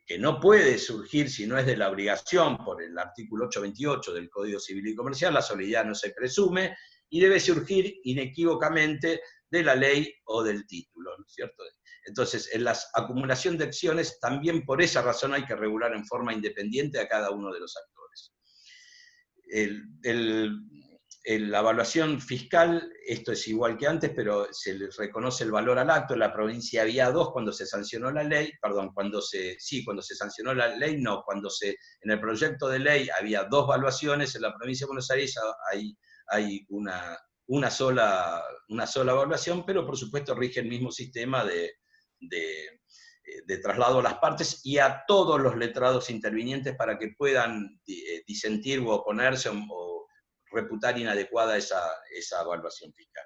que no puede surgir si no es de la obligación por el artículo 828 del Código Civil y Comercial, la solidariedad no se presume, y debe surgir inequívocamente de la ley o del título, ¿no es cierto? Entonces, en la acumulación de acciones, también por esa razón hay que regular en forma independiente a cada uno de los actores. La evaluación fiscal, esto es igual que antes, pero se le reconoce el valor al acto. En la provincia había dos cuando se sancionó la ley, perdón, cuando se sancionó la ley, no, en el proyecto de ley había dos evaluaciones, en la provincia de Buenos Aires hay una sola evaluación, pero por supuesto rige el mismo sistema de traslado a las partes y a todos los letrados intervinientes para que puedan disentir o oponerse o reputar inadecuada esa evaluación fiscal.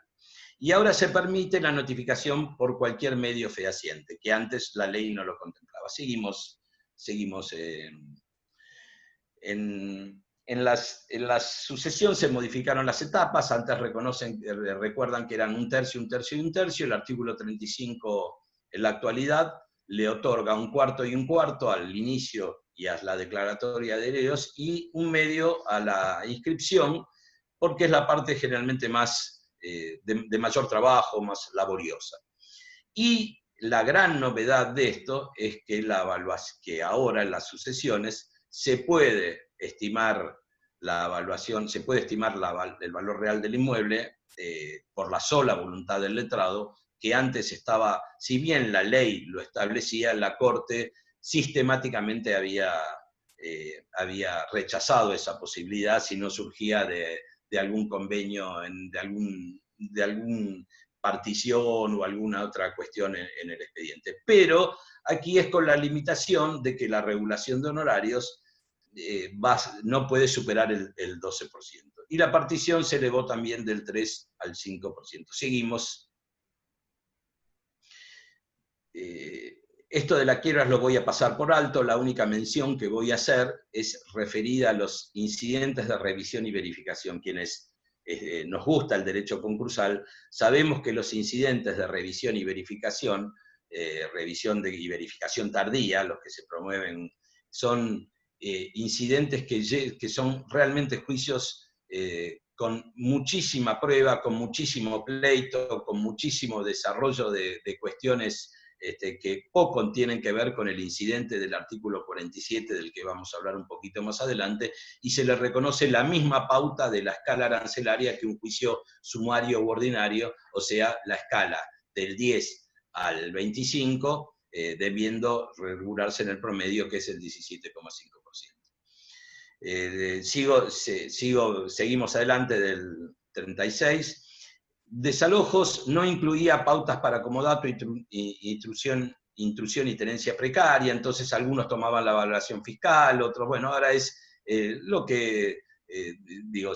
Y ahora se permite la notificación por cualquier medio fehaciente, que antes la ley no lo contemplaba. Seguimos en la sucesión se modificaron las etapas, antes recuerdan que eran un tercio, un tercio y un tercio, el artículo 35 en la actualidad le otorga un cuarto y un cuarto al inicio y a la declaratoria de herederos, y un medio a la inscripción, porque es la parte generalmente más de mayor trabajo, más laboriosa. Y la gran novedad de esto es que que ahora en las sucesiones se puede estimar la evaluación, se puede estimar el valor real del inmueble por la sola voluntad del letrado, que antes estaba, si bien la ley lo establecía, la Corte sistemáticamente había rechazado esa posibilidad si no surgía de algún convenio, de algún partición o alguna otra cuestión en el expediente. Pero aquí es con la limitación de que la regulación de honorarios no puede superar el 12%. Y la partición se elevó también del 3 al 5%. Seguimos. Esto de las quiebras lo voy a pasar por alto, la única mención que voy a hacer es referida a los incidentes de revisión y verificación. Quienes nos gusta el derecho concursal, sabemos que los incidentes de revisión y verificación, y verificación tardía, los que se promueven, son incidentes que son realmente juicios con muchísima prueba, con muchísimo pleito, con muchísimo desarrollo de cuestiones que poco tienen que ver con el incidente del artículo 47, del que vamos a hablar un poquito más adelante, y se le reconoce la misma pauta de la escala arancelaria que un juicio sumario u ordinario, o sea, la escala del 10 al 25, debiendo regularse en el promedio, que es el 17,5%. Seguimos adelante del 36. Desalojos no incluía pautas para comodato, intrusión y tenencia precaria, entonces algunos tomaban la valoración fiscal, otros, bueno, ahora es lo que, lo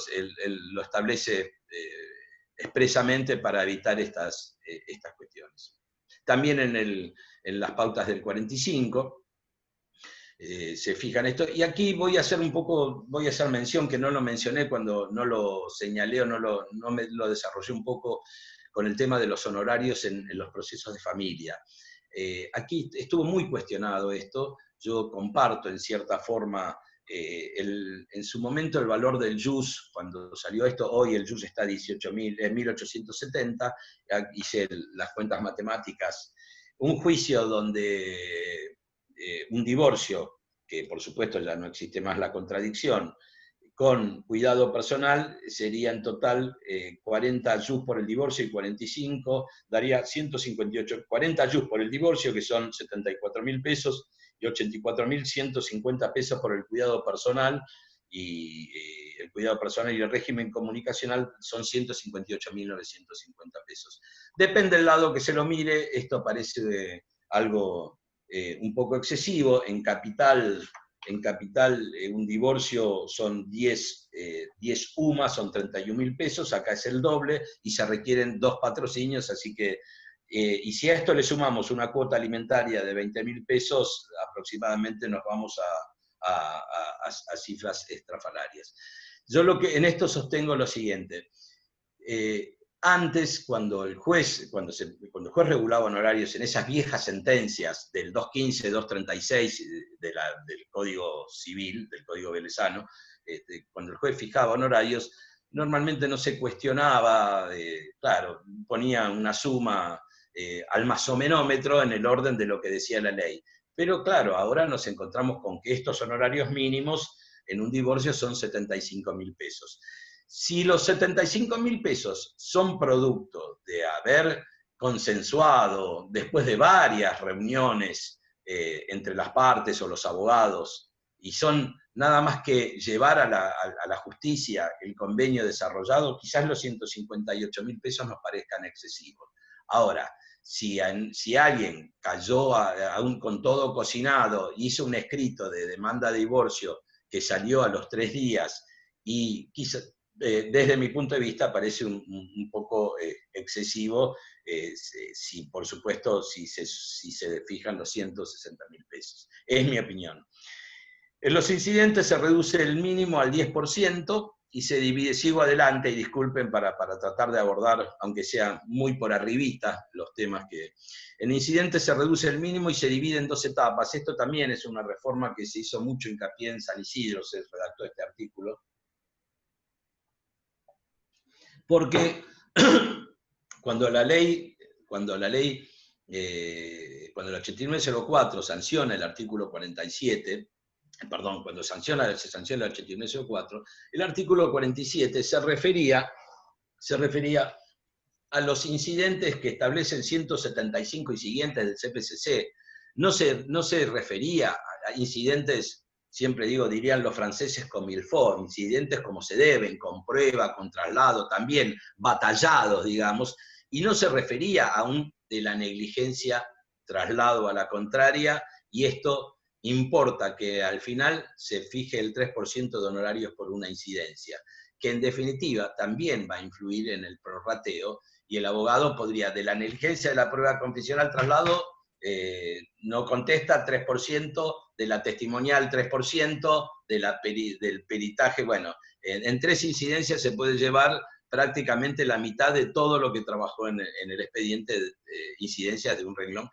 establece expresamente para evitar estas cuestiones. También en las pautas del 45, se fijan esto, y aquí voy a hacer mención, que no lo mencioné cuando no lo señalé o no me lo desarrollé un poco con el tema de los honorarios en los procesos de familia. Aquí estuvo muy cuestionado esto, yo comparto en cierta forma en su momento el valor del JUS, cuando salió esto, hoy el JUS está a 1870, hice las cuentas matemáticas, un juicio donde un divorcio, que por supuesto ya no existe más la contradicción, con cuidado personal sería en total 40 JUS por el divorcio y 45, daría 158, 40 JUS por el divorcio, que son 74.000 pesos, y 84.150 pesos por el cuidado personal, y el cuidado personal y el régimen comunicacional son 158.950 pesos. Depende del lado que se lo mire, esto parece algo un poco excesivo. En capital en Capital un divorcio son 10 UMA, son 31.000 pesos, acá es el doble, y se requieren 2 patrocinios, así que, y si a esto le sumamos una cuota alimentaria de 20.000 pesos, aproximadamente nos vamos a cifras estrafalarias. Yo en esto sostengo lo siguiente. Antes, cuando el juez regulaba honorarios en esas viejas sentencias del 215, 236 del Código Civil, del Código Velezano, cuando el juez fijaba honorarios, normalmente no se cuestionaba, claro, ponía una suma al masomenómetro en el orden de lo que decía la ley. Pero claro, ahora nos encontramos con que estos honorarios mínimos en un divorcio son 75.000 pesos. Si los 75.000 pesos son producto de haber consensuado después de varias reuniones entre las partes o los abogados, y son nada más que llevar a la justicia el convenio desarrollado, quizás los 158.000 pesos nos parezcan excesivos. Ahora, si alguien cayó aún con todo cocinado, hizo un escrito de demanda de divorcio que salió a los 3 días y desde mi punto de vista parece un poco excesivo, por supuesto, si se fijan los 160.000 pesos. Es mi opinión. En los incidentes se reduce el mínimo al 10% y se divide, sigo adelante y disculpen para tratar de abordar, aunque sea muy por arribita, los temas que... En incidentes se reduce el mínimo y se divide en 2 etapas. Esto también es una reforma que se hizo mucho hincapié en San Isidro, se redactó este artículo. Porque cuando la 8904 sanciona el artículo 47, perdón, cuando se sanciona el 8904, el artículo 47 se refería a los incidentes que establecen 175 y siguientes del CPCC. No se refería a incidentes, siempre digo, dirían los franceses comme il faut, incidentes como se deben, con prueba, con traslado, también batallados, digamos, y no se refería aún de la negligencia, traslado a la contraria, y esto importa que al final se fije el 3% de honorarios por una incidencia, que en definitiva también va a influir en el prorrateo, y el abogado podría, de la negligencia de la prueba confesional traslado, no contesta 3%, de la testimonial 3%, del peritaje, bueno, en 3 incidencias se puede llevar prácticamente la mitad de todo lo que trabajó en el expediente de incidencias de un renglón,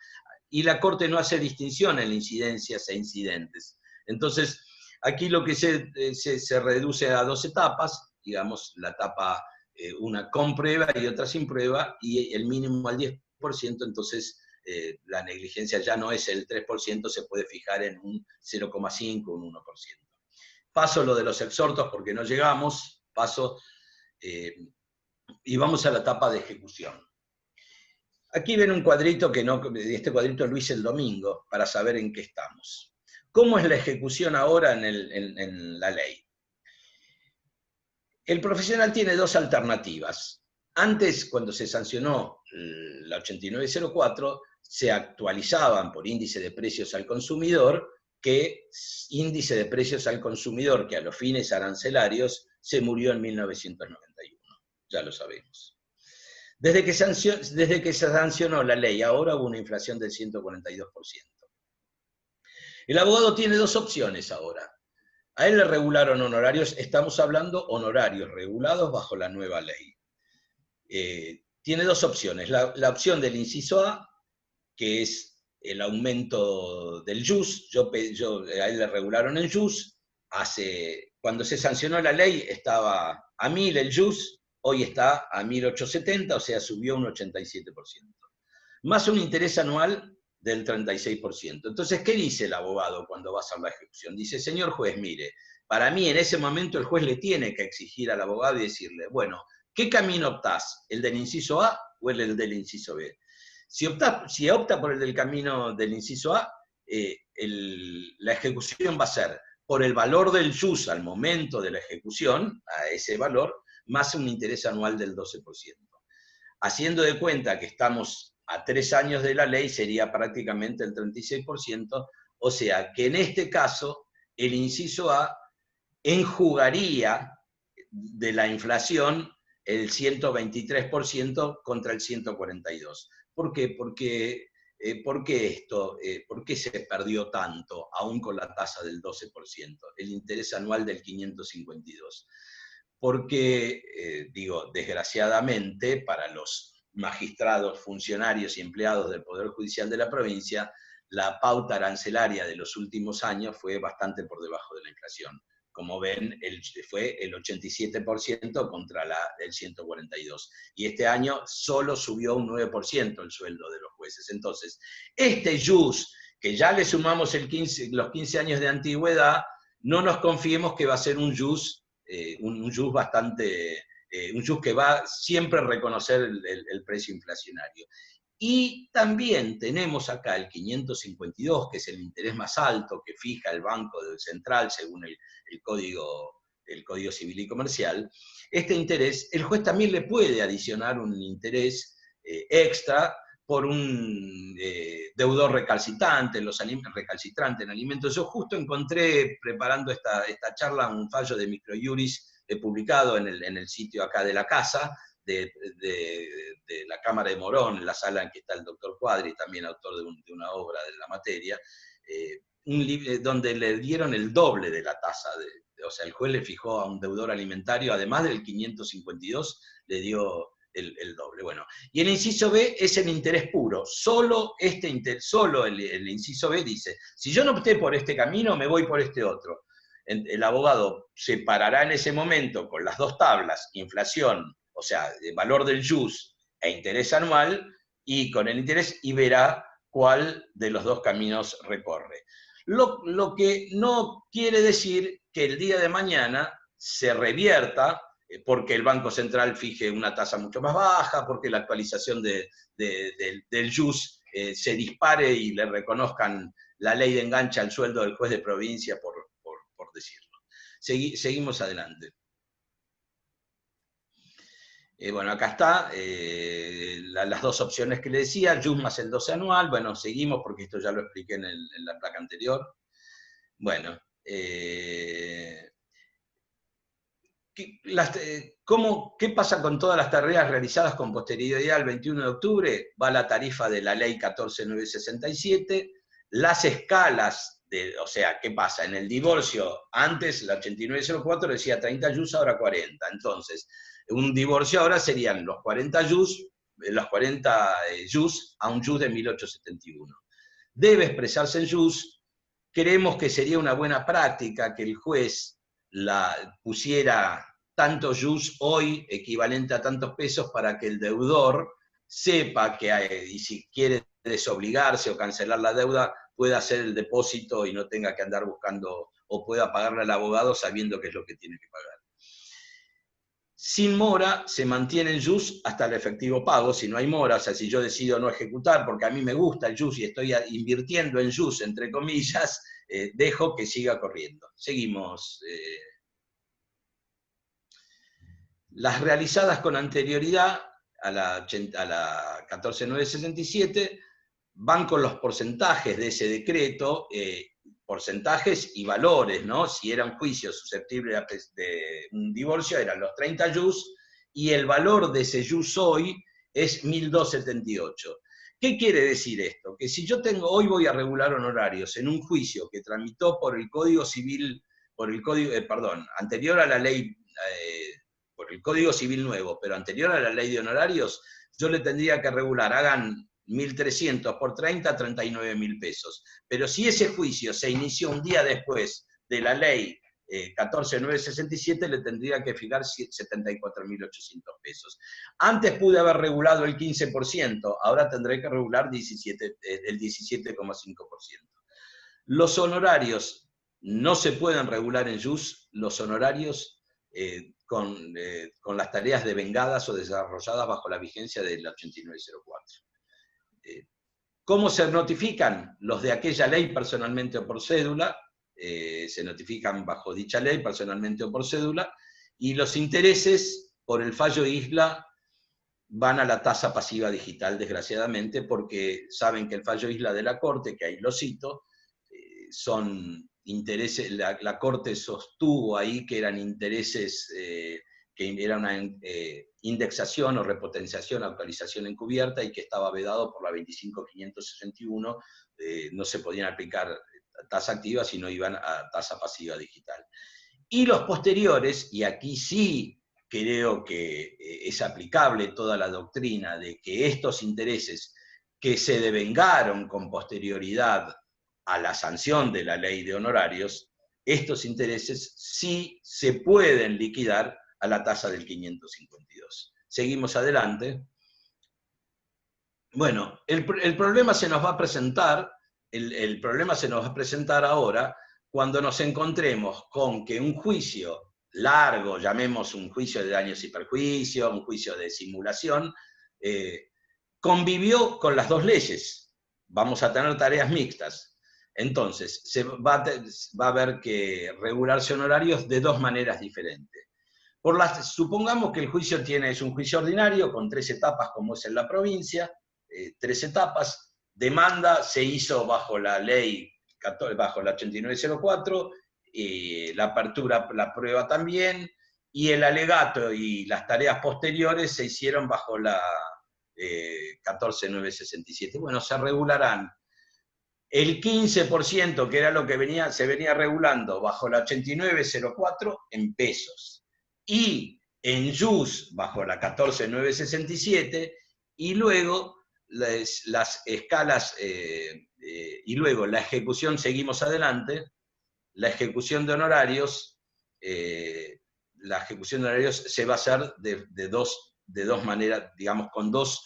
y la Corte no hace distinción en incidencias e incidentes. Entonces, aquí lo que se reduce a 2 etapas, digamos, la etapa una con prueba y otra sin prueba, y el mínimo al 10%, entonces la negligencia ya no es el 3%, se puede fijar en un 0,5, un 1%. Paso lo de los exhortos porque no llegamos, y vamos a la etapa de ejecución. Aquí ven un cuadrito este cuadrito lo hice el domingo para saber en qué estamos. ¿Cómo es la ejecución ahora en la ley? El profesional tiene 2 alternativas. Antes, cuando se sancionó la 8904, se actualizaban por índice de precios al consumidor, que índice de precios al consumidor que a los fines arancelarios se murió en 1991. Ya lo sabemos. Desde que se sancionó la ley, ahora hubo una inflación del 142%. El abogado tiene 2 opciones ahora. A él le regularon honorarios, estamos hablando honorarios regulados bajo la nueva ley. Tiene 2 opciones. La opción del inciso A, que es el aumento del JUS, a él le regularon el JUS, cuando se sancionó la ley estaba a 1.000 el JUS, hoy está a 1.870, o sea, subió un 87%. Más un interés anual del 36%. Entonces, ¿qué dice el abogado cuando va a hacer la ejecución? Dice, señor juez, mire, para mí en ese momento el juez le tiene que exigir al abogado y decirle, bueno, ¿qué camino optás? ¿El del inciso A o el del inciso B? Si opta por el del camino del inciso A, la ejecución va a ser por el valor del JUS al momento de la ejecución, a ese valor, más un interés anual del 12%. Haciendo de cuenta que estamos a 3 años de la ley, sería prácticamente el 36%, o sea que en este caso el inciso A enjugaría de la inflación el 123% contra el 142%. ¿Por qué? Porque, ¿por qué esto? ¿Por qué se perdió tanto, aún con la tasa del 12%, el interés anual del 552? Porque, digo, desgraciadamente, para los magistrados, funcionarios y empleados del Poder Judicial de la provincia, la pauta arancelaria de los últimos años fue bastante por debajo de la inflación. Como ven, fue el 87% contra el 142%. Y este año solo subió un 9% el sueldo de los jueces. Entonces, este jus, que ya le sumamos los 15 años de antigüedad, no nos confiemos que va a ser un jus bastante, un jus que va siempre a reconocer el precio inflacionario. Y también tenemos acá el 552, que es el interés más alto que fija el Banco Central según el Código Civil y Comercial. Este interés, el juez también le puede adicionar un interés extra por un deudor recalcitrante en alimentos. Yo justo encontré, preparando esta charla, un fallo de microjuris publicado en el sitio acá de la casa, de la Cámara de Morón, en la sala en que está el doctor Cuadri, también autor de una obra de la materia, un libro donde le dieron el doble de la tasa, o sea, el juez le fijó a un deudor alimentario, además del 552, le dio el doble. Bueno, y el inciso B es el interés puro. Solo el inciso B dice, si yo no opté por este camino, me voy por este otro. El abogado separará en ese momento con las dos tablas, inflación, o sea, el valor del jus e interés anual, y con el interés, y verá cuál de los dos caminos recorre. Lo que no quiere decir que el día de mañana se revierta porque el Banco Central fije una tasa mucho más baja, porque la actualización del jus se dispare y le reconozcan la ley de enganche al sueldo del juez de provincia, por decirlo. Seguimos adelante. Bueno, acá está las dos opciones que le decía, jus más el 12 anual. Bueno, seguimos porque esto ya lo expliqué en la placa anterior. Bueno, ¿qué pasa con todas las tareas realizadas con posterioridad al 21 de octubre? Va la tarifa de la ley 14.967, las escalas, o sea, ¿qué pasa? En el divorcio, antes la 8904 decía 30 jus, ahora 40. Entonces, un divorcio ahora serían los 40 jus a un jus de 1871. Debe expresarse en jus. Creemos que sería una buena práctica que el juez la pusiera tanto jus hoy, equivalente a tantos pesos, para que el deudor sepa que y si quiere desobligarse o cancelar la deuda, pueda hacer el depósito y no tenga que andar buscando, o pueda pagarle al abogado sabiendo qué es lo que tiene que pagar. Sin mora se mantiene el jus hasta el efectivo pago. Si no hay mora, o sea, si yo decido no ejecutar porque a mí me gusta el jus y estoy invirtiendo en jus, entre comillas, dejo que siga corriendo. Seguimos. Las realizadas con anterioridad a la 14.967 van con los porcentajes de ese decreto, porcentajes y valores, ¿no? Si era un juicio susceptible de un divorcio, eran los 30 jus, y el valor de ese jus hoy es 1.278. ¿Qué quiere decir esto? Que si yo hoy voy a regular honorarios en un juicio que tramitó por el Código Civil, anterior a la ley, por el Código Civil nuevo, pero anterior a la ley de honorarios, yo le tendría que regular, hagan 1.300 por 30, 39.000 pesos. Pero si ese juicio se inició un día después de la ley 14.967, le tendría que fijar 74.800 pesos. Antes pude haber regulado el 15%, ahora tendré que regular el 17,5%. Los honorarios no se pueden regular en jus, los honorarios con las tareas devengadas o desarrolladas bajo la vigencia del 8904. ¿Cómo se notifican? Los de aquella ley personalmente o por cédula, se notifican bajo dicha ley personalmente o por cédula, y los intereses por el fallo Isla van a la tasa pasiva digital, desgraciadamente, porque saben que el fallo Isla de la Corte, que ahí lo cito, son intereses, la Corte sostuvo ahí que eran intereses, que era una indexación o repotenciación, actualización encubierta, y que estaba vedado por la 25.561, no se podían aplicar tasa activa si no iban a tasa pasiva digital. Y los posteriores, y aquí sí creo que es aplicable toda la doctrina de que estos intereses que se devengaron con posterioridad a la sanción de la ley de honorarios, estos intereses sí se pueden liquidar a la tasa del 552. Seguimos adelante. Bueno, el problema se nos va a presentar, el problema se nos va a presentar ahora cuando nos encontremos con que un juicio largo, llamemos un juicio de daños y perjuicios, un juicio de simulación, convivió con las dos leyes. Vamos a tener tareas mixtas. Entonces, va a haber que regularse honorarios de dos maneras diferentes. Supongamos que el juicio es un juicio ordinario con 3 etapas, como es en la provincia, 3 etapas. Demanda se hizo bajo la ley, bajo la 8904, la apertura, la prueba también, y el alegato y las tareas posteriores se hicieron bajo la 14967. Bueno, se regularán el 15%, que era lo que se venía regulando bajo la 8904, en pesos, y en JUS bajo la 14967, y luego las escalas, y luego la ejecución, seguimos adelante, la ejecución de honorarios, se va a hacer de dos maneras, digamos, con dos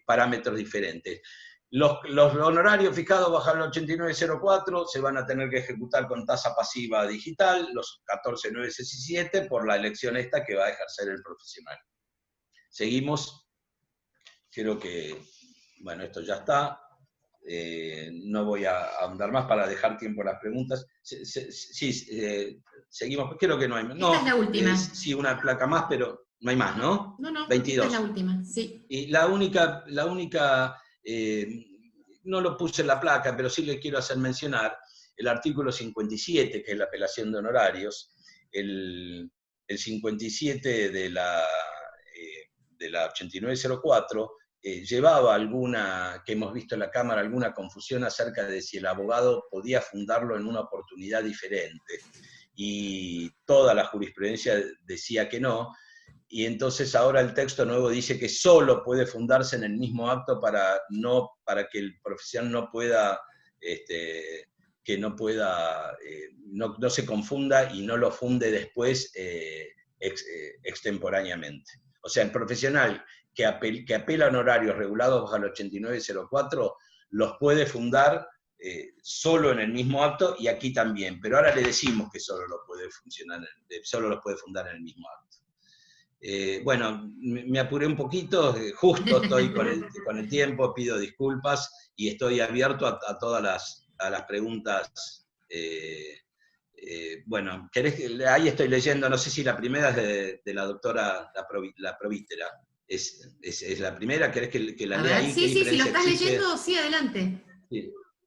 parámetros diferentes. Los honorarios fijados bajo el 8904 se van a tener que ejecutar con tasa pasiva digital, los 14967 por la elección esta que va a ejercer el profesional. Seguimos. Creo que, bueno, esto ya está. No voy a ahondar más para dejar tiempo a las preguntas. Sí, seguimos. Creo que no hay más. No, esta es la última. Sí, una placa más, pero no hay más, ¿no? No, 22. Esta es la última, sí. Y la única no lo puse en la placa, pero sí le quiero hacer mencionar el artículo 57, que es la apelación de honorarios, el 57 de la 8904, llevaba alguna, que hemos visto en la Cámara, alguna confusión acerca de si el abogado podía fundarlo en una oportunidad diferente. Y toda la jurisprudencia decía que no, y entonces ahora el texto nuevo dice que solo puede fundarse en el mismo acto para que el profesional no pueda, no se confunda y no lo funde después extemporáneamente. O sea, el profesional que apela a honorarios regulados bajo el 8904 los puede fundar solo en el mismo acto, y aquí también, pero ahora le decimos que solo los puede fundar en el mismo acto. Bueno, me apuré un poquito, justo estoy con el tiempo, pido disculpas y estoy abierto a todas las preguntas. Bueno, ahí estoy leyendo, no sé si la primera es de la doctora La Provístera. ¿Es la primera? ¿Querés que la lea ahí? Sí, si lo estás leyendo, sí, adelante.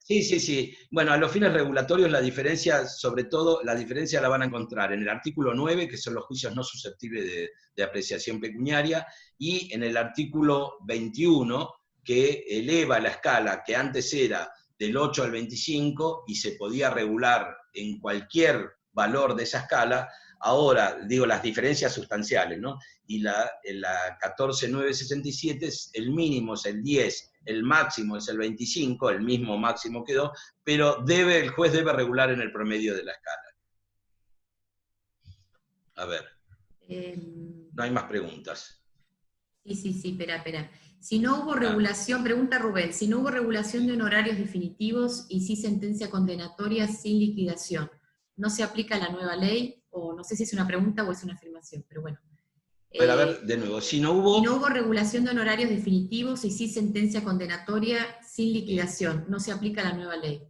Sí. Bueno, a los fines regulatorios la diferencia, sobre todo, la diferencia la van a encontrar en el artículo 9, que son los juicios no susceptibles de apreciación pecuniaria, y en el artículo 21, que eleva la escala, que antes era del 8 al 25, y se podía regular en cualquier valor de esa escala. Ahora, digo, las diferencias sustanciales, ¿no? Y la 14967, el mínimo es el 10, el máximo es el 25, el mismo máximo quedó, pero el juez debe regular en el promedio de la escala. A ver, no hay más preguntas. Sí, espera. Si no hubo regulación, pregunta Rubén, si no hubo regulación de honorarios definitivos y sí sentencia condenatoria sin liquidación, ¿no se aplica la nueva ley? O no sé si es una pregunta o es una afirmación, pero bueno. Pero a ver, de nuevo, si no hubo regulación de honorarios definitivos y sí sentencia condenatoria sin liquidación, ¿no se aplica la nueva ley?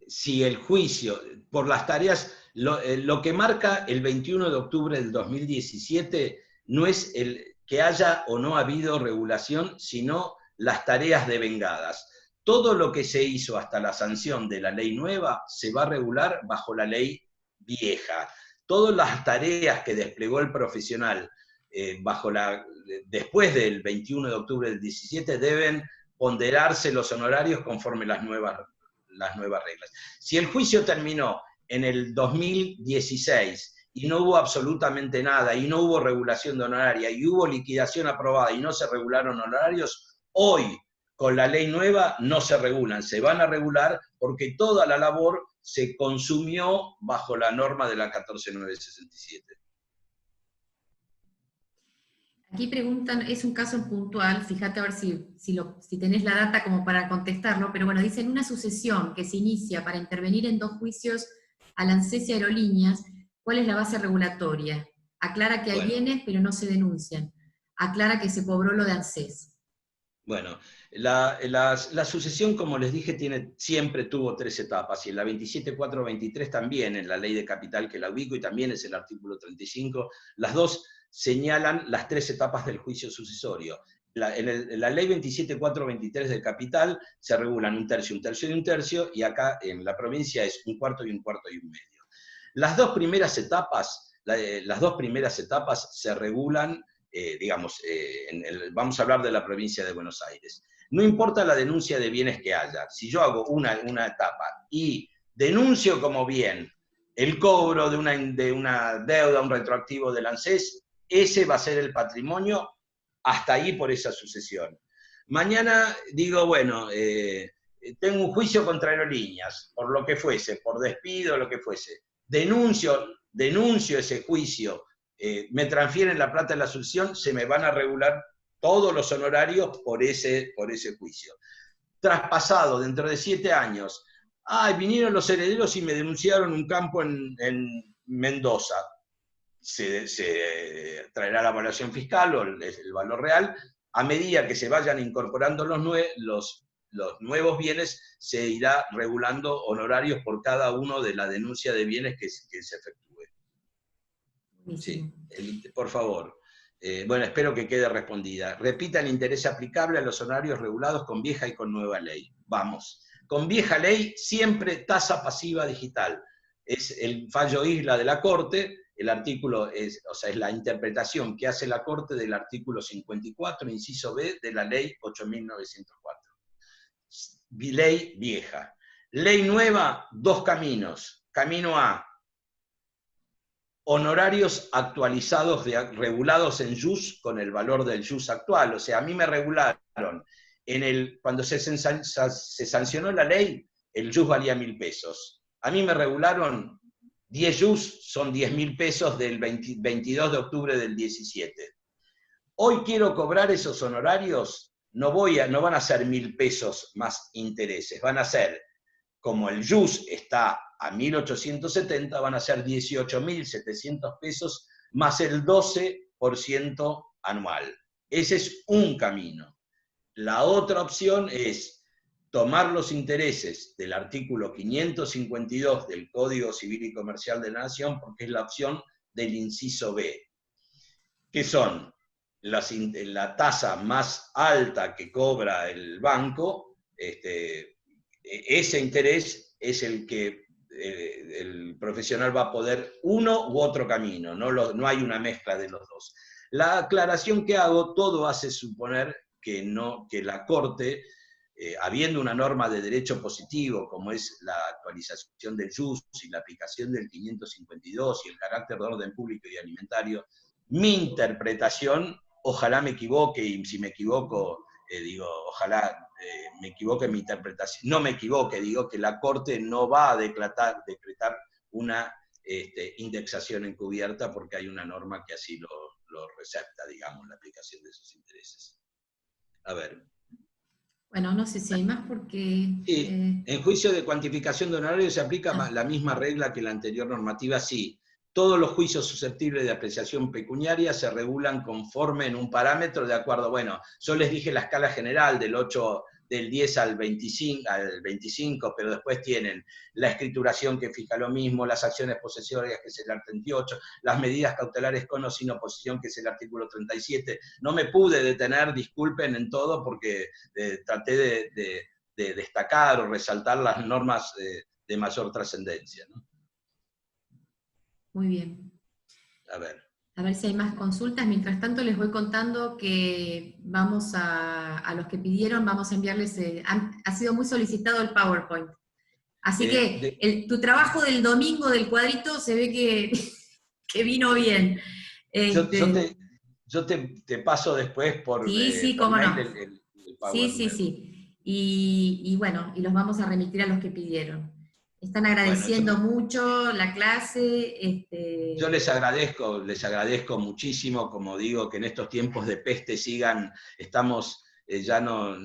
Si el juicio, por las tareas, lo que marca el 21 de octubre del 2017 no es el que haya o no habido regulación, sino las tareas devengadas. todo lo que se hizo hasta la sanción de la ley nueva se va a regular bajo la ley vieja. Todas las tareas que desplegó el profesional después del 21 de octubre del 17 deben ponderarse los honorarios conforme las nuevas reglas. Si el juicio terminó en el 2016 y no hubo absolutamente nada, y no hubo regulación de honoraria, y hubo liquidación aprobada y no se regularon honorarios, hoy, con la ley nueva, no se regulan, se van a regular porque toda la labor se consumió bajo la norma de la 14967. Aquí preguntan, es un caso puntual, fíjate a ver si tenés la data como para contestarlo, pero bueno, dicen una sucesión que se inicia para intervenir en 2 juicios al ANSES y Aerolíneas, ¿cuál es la base regulatoria? Aclara que hay bienes, pero no se denuncian. Aclara que se cobró lo de ANSES. Bueno, la sucesión, como les dije, siempre tuvo 3 etapas, y en la 27423 también, en la ley de capital que la ubico, y también es el artículo 35, las dos señalan las 3 etapas del juicio sucesorio. En la ley 27423 del capital se regulan 1/3, 1/3 y 1/3, y acá en la provincia es 1/4 y 1/4 y 1/2. Las dos primeras etapas se regulan, vamos a hablar de la provincia de Buenos Aires. No importa la denuncia de bienes que haya, si yo hago una etapa y denuncio como bien el cobro de una deuda, un retroactivo del ANSES, ese va a ser el patrimonio hasta ahí por esa sucesión. Mañana digo, bueno, tengo un juicio contra Aerolíneas, por lo que fuese, por despido, lo que fuese. Denuncio ese juicio, me transfieren la plata de la sucesión, se me van a regular todos los honorarios por ese juicio. Traspasado, dentro de 7 años, vinieron los herederos y me denunciaron un campo en Mendoza. Se traerá la evaluación fiscal o el valor real. A medida que se vayan incorporando los nuevos bienes, se irá regulando honorarios por cada uno de la denuncia de bienes que se efectúe. Sí, por favor. Bueno, espero que quede respondida. Repita el interés aplicable a los honorarios regulados con vieja y con nueva ley. Vamos. Con vieja ley, siempre tasa pasiva digital. Es el fallo isla de la Corte. El artículo es la interpretación que hace la Corte del artículo 54, inciso B, de la ley 8.904. Ley vieja. Ley nueva, 2 caminos. Camino A, honorarios actualizados, regulados en JUS con el valor del JUS actual. O sea, a mí me regularon, cuando se sancionó la ley, el JUS valía 1.000 pesos. A mí me regularon 10 JUS, son 10.000 pesos del 22 de octubre del 17. Hoy quiero cobrar esos honorarios, no van a ser 1.000 pesos más intereses, van a ser, como el JUS está a 1.870, van a ser 18.700 pesos más el 12% anual. Ese es un camino. La otra opción es tomar los intereses del artículo 552 del Código Civil y Comercial de la Nación, porque es la opción del inciso B, que son la tasa más alta que cobra el banco, ese interés es el que el profesional va a poder uno u otro camino, no hay una mezcla de los dos. La aclaración que hago, todo hace suponer que la Corte, habiendo una norma de derecho positivo, como es la actualización del JUS y la aplicación del 552 y el carácter de orden público y alimentario, mi interpretación, ojalá me equivoque, y si me equivoco, ojalá me equivoque en mi interpretación, no me equivoque, digo que la Corte no va a decretar una indexación encubierta porque hay una norma que así lo recepta, digamos, la aplicación de esos intereses. A ver. Bueno, no sé si hay más porque... Sí, en juicio de cuantificación de honorarios se aplica la misma regla que la anterior normativa, sí. Todos los juicios susceptibles de apreciación pecuniaria se regulan conforme en un parámetro de acuerdo, bueno, yo les dije la escala general del 10 al 25, pero después tienen la escrituración que fija lo mismo, las acciones posesorias, que es el artículo 38, las medidas cautelares con o sin oposición, que es el artículo 37. No me pude detener, disculpen, en todo, porque traté destacar o resaltar las normas de mayor trascendencia, ¿no? Muy bien. A ver. A ver si hay más consultas. Mientras tanto, les voy contando que vamos a los que pidieron, vamos a enviarles, ha sido muy solicitado el PowerPoint. Así que tu trabajo del domingo del cuadrito se ve que vino bien. Yo te paso después por, sí, por cómo mail no. el PowerPoint. Sí. Y bueno, y los vamos a remitir a los que pidieron. Están agradeciendo mucho la clase. Yo les agradezco muchísimo, como digo, que en estos tiempos de peste estamos ya no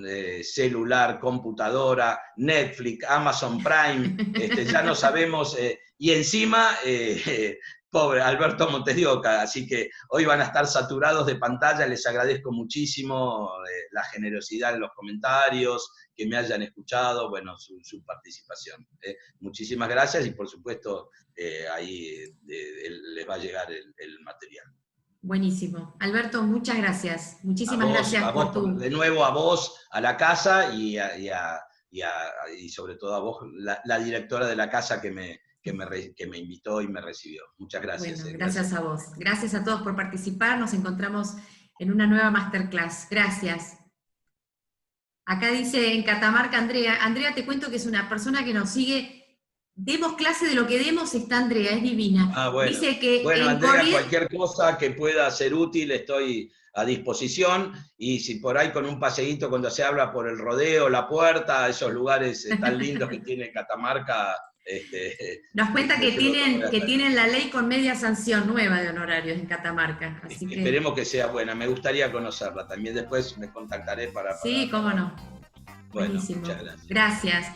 celular, computadora, Netflix, Amazon Prime, ya no sabemos, y encima, pobre Alberto Montes de Oca, así que hoy van a estar saturados de pantalla, les agradezco muchísimo la generosidad en los comentarios, que me hayan escuchado, bueno, su participación. Muchísimas gracias y por supuesto ahí les va a llegar el material. Buenísimo. Alberto, muchas gracias. Muchísimas gracias por tu... De nuevo a vos, a la casa y sobre todo a vos, la directora de la casa que me invitó y me recibió. Muchas gracias. Bueno, gracias a vos. Gracias a todos por participar. Nos encontramos en una nueva masterclass. Gracias. Acá dice en Catamarca Andrea. Andrea, te cuento que es una persona que nos sigue. Demos clase de lo que demos, está Andrea, es divina. Bueno. Dice que bueno, Andrea, cualquier cosa que pueda ser útil, estoy a disposición, y si por ahí con un paseíto cuando se habla por el rodeo, la puerta, esos lugares tan lindos que tiene Catamarca. Nos cuenta que tienen la ley con media sanción nueva de honorarios en Catamarca. Así que... Esperemos que sea buena, me gustaría conocerla. También después me contactaré para... Sí, cómo no. Bueno, buenísimo. muchas gracias. Gracias.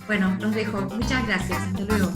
Bueno, los dejo. Muchas gracias. Hasta luego.